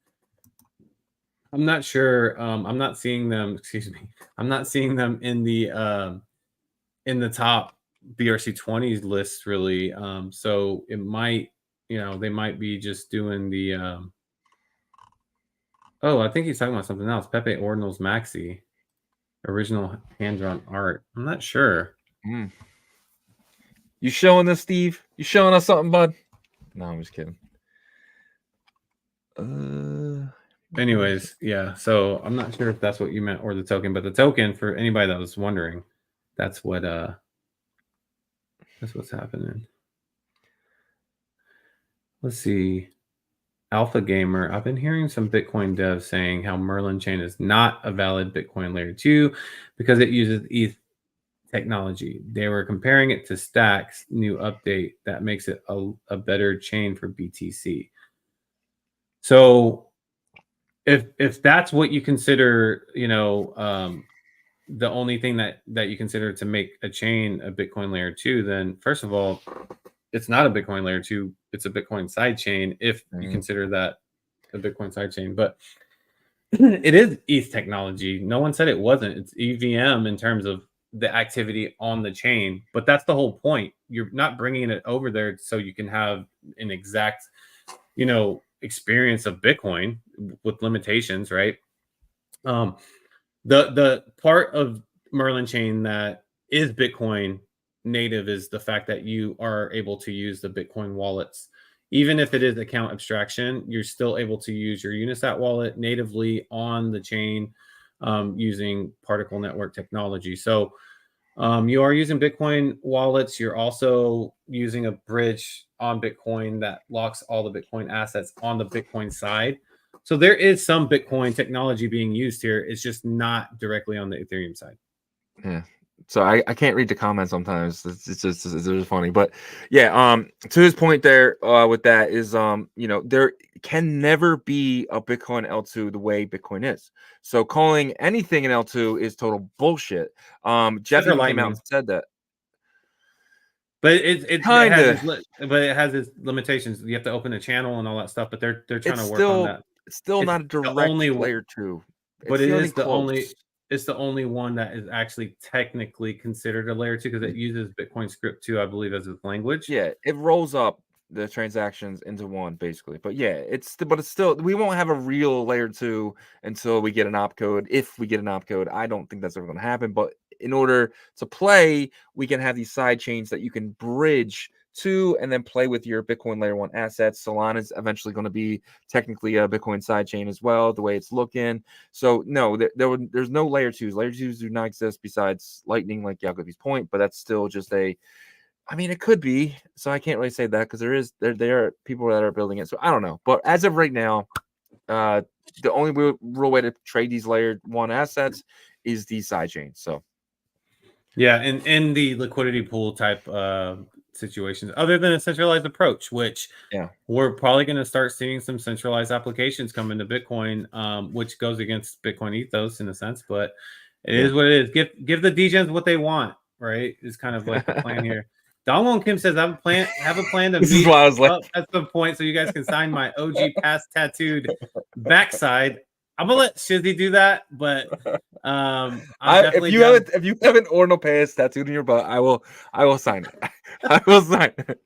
I'm not sure. I'm not seeing them. Excuse me. I'm not seeing them in the top BRC20 list really. So it might, they might be just doing the. Oh, I think he's talking about something else. Pepe Ordinals Maxi, original hand-drawn art. I'm not sure. You showing us, Steve? You showing us something, bud? No, I'm just kidding. Anyways, yeah. So I'm not sure if that's what you meant or the token, but the token, for anybody that was wondering, that's what's happening. Let's see. Alpha Gamer. I've been hearing some Bitcoin devs saying how Merlin chain is not a valid Bitcoin layer 2 because it uses ETH technology. They were comparing it to Stack's new update that makes it a better chain for BTC. So if that's what you consider, the only thing that you consider to make a chain a Bitcoin layer 2, then first of all, it's not a Bitcoin layer 2, it's a Bitcoin side chain if you consider that a Bitcoin side chain. But it is ETH technology. No one said it wasn't. It's EVM in terms of the activity on the chain, but that's the whole point. You're not bringing it over there so you can have an exact, experience of Bitcoin with limitations, right? The part of Merlin chain that is Bitcoin native is the fact that you are able to use the Bitcoin wallets. Even if it is account abstraction, you're still able to use your Unisat wallet natively on the chain using particle network technology. So you are using Bitcoin wallets. You're also using a bridge on Bitcoin that locks all the Bitcoin assets on the Bitcoin side. So there is some Bitcoin technology being used here. It's just not directly on the Ethereum side. Yeah. So I can't read the comments sometimes. It's just funny. But yeah, to his point there, with that is there can never be a Bitcoin L2 the way Bitcoin is. So calling anything an L2 is total bullshit. Jeff even came out and said that. But it has its limitations. You have to open a channel and all that stuff. But they're trying to work on that. It's still not a direct layer 2. But it is the only. It's the only one that is actually technically considered a layer 2 because it uses Bitcoin script 2, I believe, as its language. Yeah, it rolls up the transactions into one basically. But yeah, it's still, we won't have a real layer 2 until we get an opcode. If we get an opcode, I don't think that's ever going to happen. But in order to play, we can have these side chains that you can bridge to and then play with your Bitcoin layer 1 assets. Solana is eventually going to be technically a Bitcoin side chain as well, the way it's looking. So no, there's no layer 2s. Layer 2s do not exist besides Lightning, like Yagobi's point, but that's still just it could be. So I can't really say that because there are people that are building it. So I don't know. But as of right now, the only real way to trade these layer 1 assets is these side chains. So yeah, in the liquidity pool type situations, other than a centralized approach, which we're probably going to start seeing some centralized applications come into Bitcoin, which goes against Bitcoin ethos in a sense, but it is what it is. Give the degens what they want, right? Is kind of like the plan here. Dongwon Kim says, have a plan to meet up at some point so you guys can sign my OG pass tattooed backside. I'm gonna let Shizzy do that, but if you have an Ordinal Pass tattooed in your butt, I will sign it. I will sign it.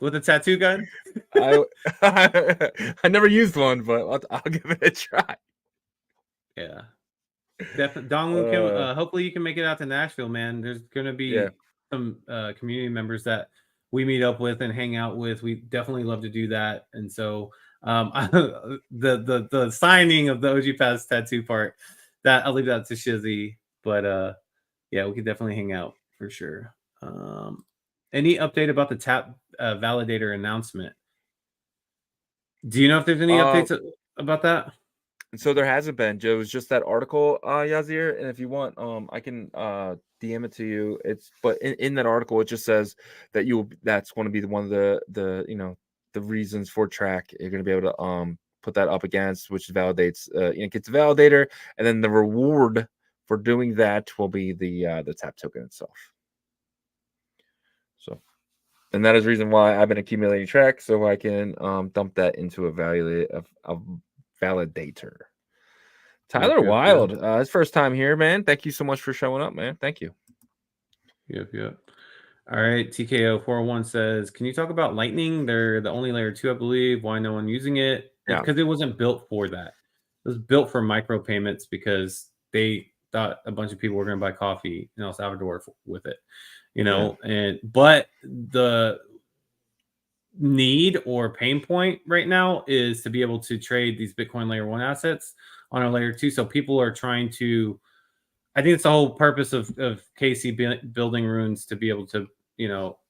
With a tattoo gun? I never used one, but I'll give it a try. Yeah, definitely. Dongwon Kim, hopefully you can make it out to Nashville, man. There's gonna be some community members that we meet up with and hang out with. We definitely love to do that, and so the signing of the OG Pass tattoo part, that I'll leave that to Shizzy, but yeah, we could definitely hang out for sure. Any update about the tap validator announcement? Do you know if there's any updates about that? So there hasn't been, Joe. It was just that article, Yazir, and if you want, I can DM it to you. But in that article it just says that that's going to be one of the reasons for track you're going to be able to put that up against, which validates gets a validator, and then the reward for doing that will be the tap token itself. So, and that is the reason why I've been accumulating track so I can dump that into a validator. Tyler Wild, his first time here, man. Thank you so much for showing up, man. Thank you. Yep. All right, TKO 401 says, "Can you talk about Lightning? They're the only layer 2, I believe. Why no one using it? Yeah. Because it wasn't built for that. It was built for micropayments because they thought a bunch of people were going to buy coffee in El Salvador with it, but the need or pain point right now is to be able to trade these Bitcoin layer 1 assets on a layer 2. So people are trying to, I think it's the whole purpose of KC building runes to be able to,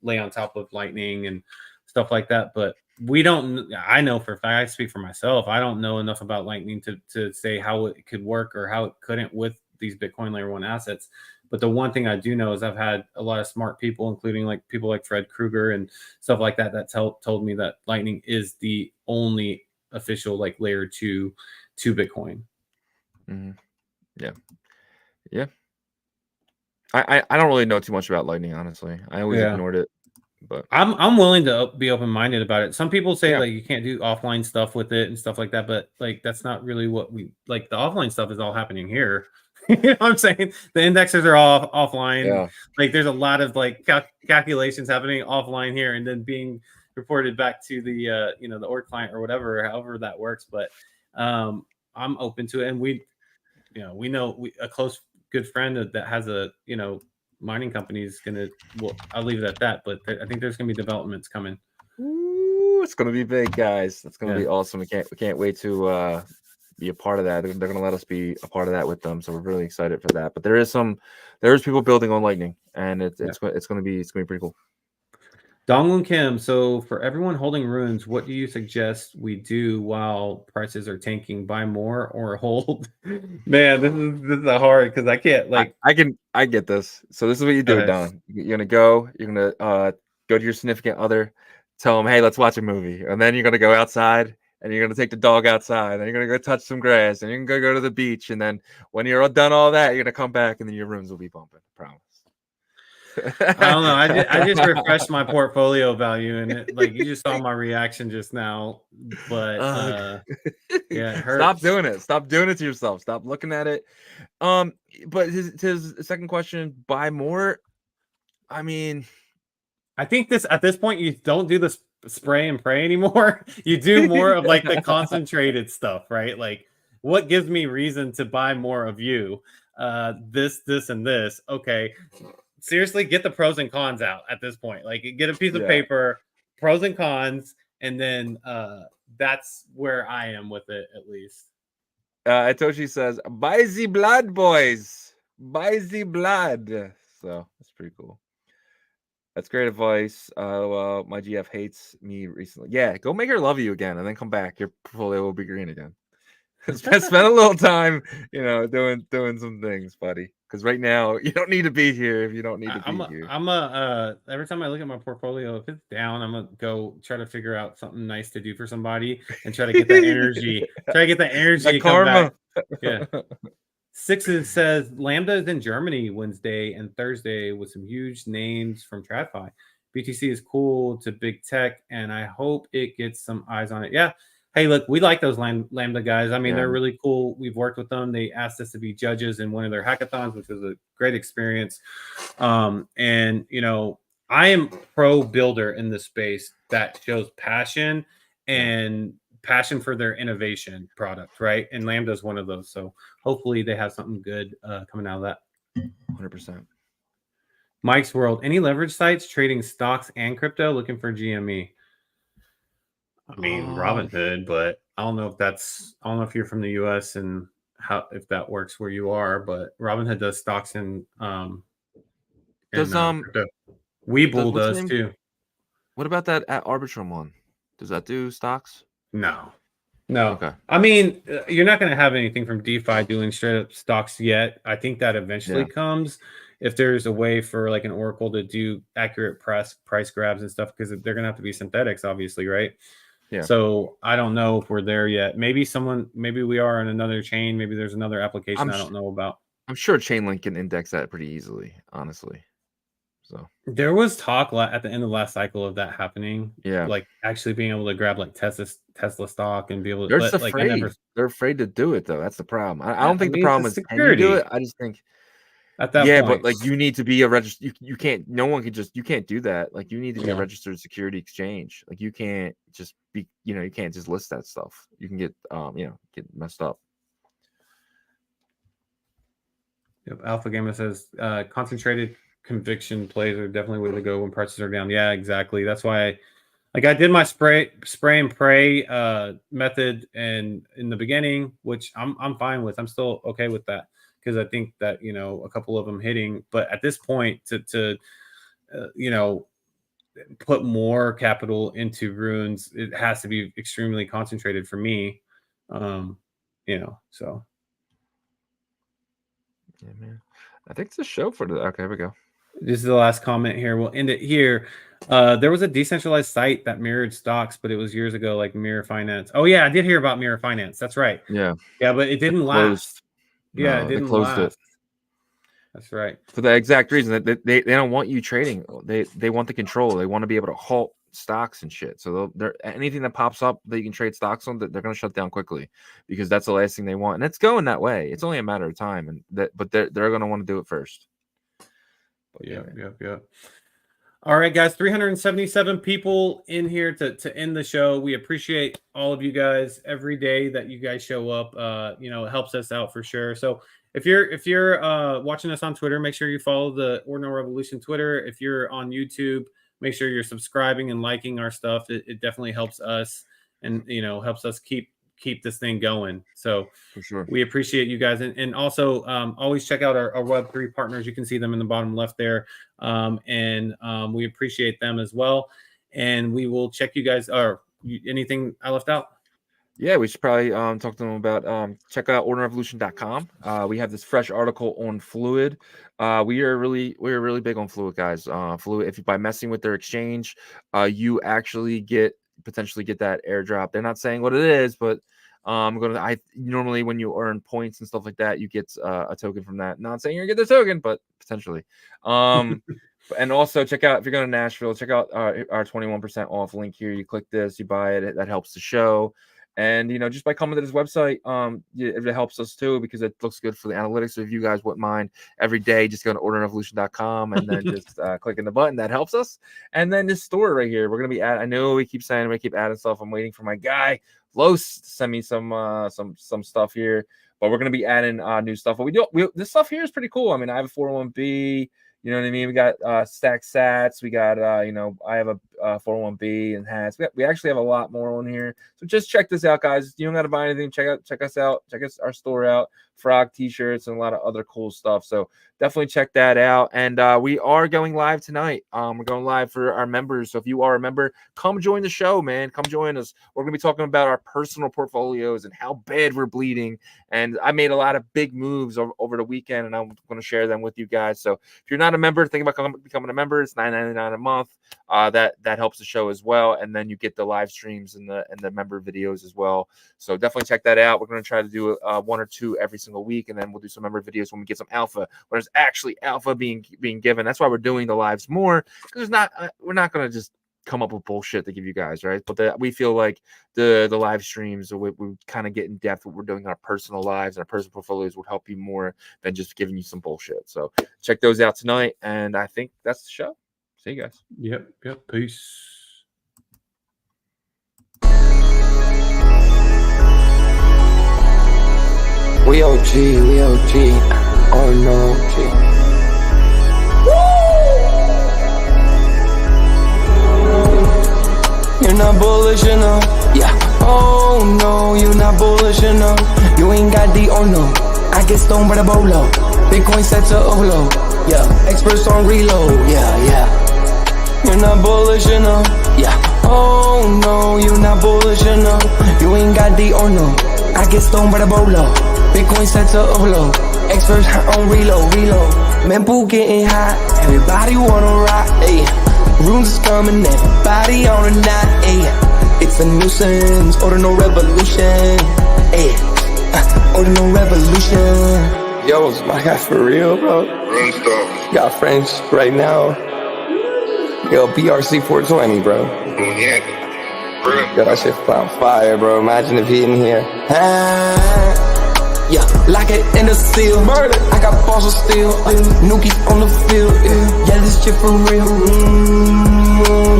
lay on top of Lightning and stuff like that. But I know for a fact, I speak for myself, I don't know enough about Lightning to say how it could work or how it couldn't with these Bitcoin layer 1 assets. But the one thing I do know is I've had a lot of smart people, including like people like Fred Krueger and stuff like that, told me that Lightning is the only official like layer 2 to Bitcoin. Mm-hmm. Yeah. I don't really know too much about Lightning, honestly. I always ignored it. But I'm willing to be open-minded about it. Some people say like you can't do offline stuff with it and stuff like that, but like that's not really what we like. The offline stuff is all happening here. You know what I'm saying? The indexers are all offline. Yeah. Like there's a lot of like calculations happening offline here and then being reported back to the the org client or whatever, however that works. But I'm open to it, and we know a close good friend that has a mining company is gonna. Well, I'll leave it at that. But I think there's gonna be developments coming. Ooh, it's gonna be big, guys. That's gonna be awesome. We can't wait to be a part of that. They're gonna let us be a part of that with them, so we're really excited for that. But there's people building on Lightning, and it's gonna be pretty cool. Donglin Kim, so for everyone holding runes, what do you suggest we do while prices are tanking? Buy more or hold? Man, this is hard because I can't like. I get this. So this is what you do, Don. You're gonna go to your significant other, tell them, hey, let's watch a movie, and then you're gonna go outside and you're gonna take the dog outside, and you're gonna go touch some grass, and you're gonna go to the beach, and then when you're done all that, you're gonna come back, and then your runes will be bumping. I promise. I don't know. I just refreshed my portfolio value, and it, like you just saw my reaction just now. But yeah, it hurts. Stop doing it. Stop doing it to yourself. Stop looking at it. But his second question: buy more. I mean, I think at this point you don't do the spray and pray anymore. You do more of like the concentrated stuff, right? Like, what gives me reason to buy more of you? This, and this. Okay. Seriously, get the pros and cons out at this point. Like, get a piece of paper, pros and cons, and then that's where I am with it, at least. Atoshi says, buy the blood, boys. Buy the blood. So that's pretty cool. That's great advice. My GF hates me recently. Yeah, go make her love you again and then come back. Your portfolio will be green again. Spend a little time, doing some things, buddy. Because right now you don't need to be here if you don't need to be here. Every time I look at my portfolio, if it's down, I'm gonna go try to figure out something nice to do for somebody and try to get that energy. To come back. Yeah. Sixes says Lambda is in Germany Wednesday and Thursday with some huge names from TradFi. BTC is cool to big tech, and I hope it gets some eyes on it. Yeah. Hey, look, we like those Lambda guys. I mean, they're really cool. We've worked with them. They asked us to be judges in one of their hackathons, which was a great experience. And, I am pro builder in this space that shows passion and passion for their innovation product, right? And Lambda is one of those. So hopefully they have something good coming out of that. 100%. Mike's World. Any leverage sites trading stocks and crypto looking for GME? I mean, Robinhood, but I don't know if you're from the US and if that works where you are, but Robinhood does stocks and crypto. Webull does too. What about that at Arbitrum one? Does that do stocks? No. Okay. I mean, you're not going to have anything from DeFi doing straight up stocks yet. I think that eventually comes if there's a way for like an Oracle to do accurate price grabs and stuff, because they're going to have to be synthetics, obviously, right? Yeah. So I don't know if we're there yet. Maybe we are on another chain. Maybe there's another application I don't know about. I'm sure Chainlink can index that pretty easily, honestly. So there was talk at the end of the last cycle of that happening. Yeah, like actually being able to grab like Tesla stock and be able to. They're just afraid. They're afraid to do it though. That's the problem. I don't think the problem is security. can you do it. I just think at that Yeah, point. but like you need to be a registered. You can't. No one can just. You can't do that. Like you need to be a registered security exchange. Like you can't just be. You can't just list that stuff. You can get get messed up. Yep. Alpha Gamma says concentrated conviction plays are definitely the way to go when prices are down. Yeah, exactly. That's why I did my spray and pray method and in the beginning, which I'm fine with. I'm still okay with that because I think that a couple of them hitting, but at this point to put more capital into runes, it has to be extremely concentrated for me. So. Yeah, man. I think it's a show for today. Okay, here we go. This is the last comment here. We'll end it here. There was a decentralized site that mirrored stocks, but it was years ago, like Mirror Finance. Oh yeah, I did hear about Mirror Finance. That's right. Yeah, but it didn't last. Yeah, it didn't closed last. it. That's right. For the exact reason that they don't want you trading. They want the control. They want to be able to halt stocks and shit. So they're anything that pops up that you can trade stocks on, that they're going to shut down quickly because that's the last thing they want. And it's going that way. It's only a matter of time. But they're going to want to do it first. Yep. All right, guys, 377 people in here to end the show. We appreciate all of you guys every day that you guys show up. It helps us out for sure. So if you're watching us on Twitter, make sure you follow the Ordinal Revolution Twitter. If you're on YouTube, make sure you're subscribing and liking our stuff. It definitely helps us and helps us keep this thing going. So for sure, we appreciate you guys, and also always check out our Web3 partners. You can see them in the bottom left there, and we appreciate them as well. And we will check you guys. Or anything I left out? Yeah, we should probably talk to them about check out ordinalrevolution.com. We have this fresh article on Fluid. We are really big on Fluid, guys. Fluid, if you by messing with their exchange, you actually potentially get that airdrop. They're not saying what it is, but I normally when you earn points and stuff like that, you get a token from that. Not saying you're gonna get the token, but potentially. And also check out, if you're going to Nashville, check out our 21% off link here. You click this, you buy it. That helps the show. And, just by coming to this website, it helps us too, because it looks good for the analytics. So if you guys wouldn't mind, every day, just go to ordinalrevolution.com and then just clicking the button. That helps us. And then this store right here, we're going to be I know we keep saying we keep adding stuff. I'm waiting for my guy, Los, to send me some stuff here. But we're going to be adding new stuff. But this stuff here is pretty cool. I mean, I have a 401b. You know what I mean? We got stack sats. We got, I have a 401b and hats. We actually have a lot more on here. So just check this out, guys. You don't got to buy anything. Check us out. Check our store out. Frog t-shirts and a lot of other cool stuff. So definitely check that out. And we are going live tonight. We're going live for our members. So if you are a member, come join the show, man. Come join us. We're going to be talking about our personal portfolios and how bad we're bleeding. And I made a lot of big moves over the weekend, and I'm going to share them with you guys. So if you're not a member, think about becoming a member. It's $9.99 a month. That helps the show as well. And then you get the live streams and the member videos as well. So definitely check that out. We're going to try to do one or two every single week, and then we'll do some member videos when we get some alpha, when there's actually alpha being given. That's why we're doing the lives more, because we're not going to just come up with bullshit to give you guys, right? But we feel like the live streams, we kind of get in depth what we're doing in our personal lives and our personal portfolios would help you more than just giving you some bullshit. So check those out tonight, and I think that's the show. See you guys. Yep. Peace. We OG, oh no OG. You're not bullish enough, yeah. Oh no, you're not bullish enough. You ain't got the oh no. I get stoned by the bolo. Bitcoin set to overload, yeah. Experts on reload, yeah. You're not bullish enough, yeah. Oh no, you're not bullish enough. You ain't got the oh no. I get stoned by the bolo. Bitcoin set to overload. Experts on reload. Mempool getting hot. Everybody wanna rock, ayy. Runes is coming, everybody on a knot, ayy. It's a nuisance, Ordinal Revolution, ayy. Ordinal Revolution. Yo, it's my guy for real, bro. Run stuff. Got friends right now. Yo, BRC 420, bro. Yeah. Yo, that shit on fire, bro. Imagine if he in here. Yeah, lock it in the seal. Murder. I got balls of steel. Nuki on the field. Yeah, this shit for real.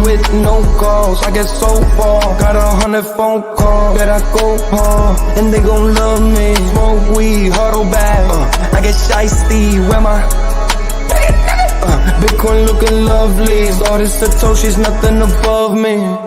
With no calls, I get so far. Got 100 phone calls that I go hard, and they gon' love me. Smoke weed, huddle back. I get shiesty. Where my Bitcoin looking lovely. All this Satoshi's nothing above me.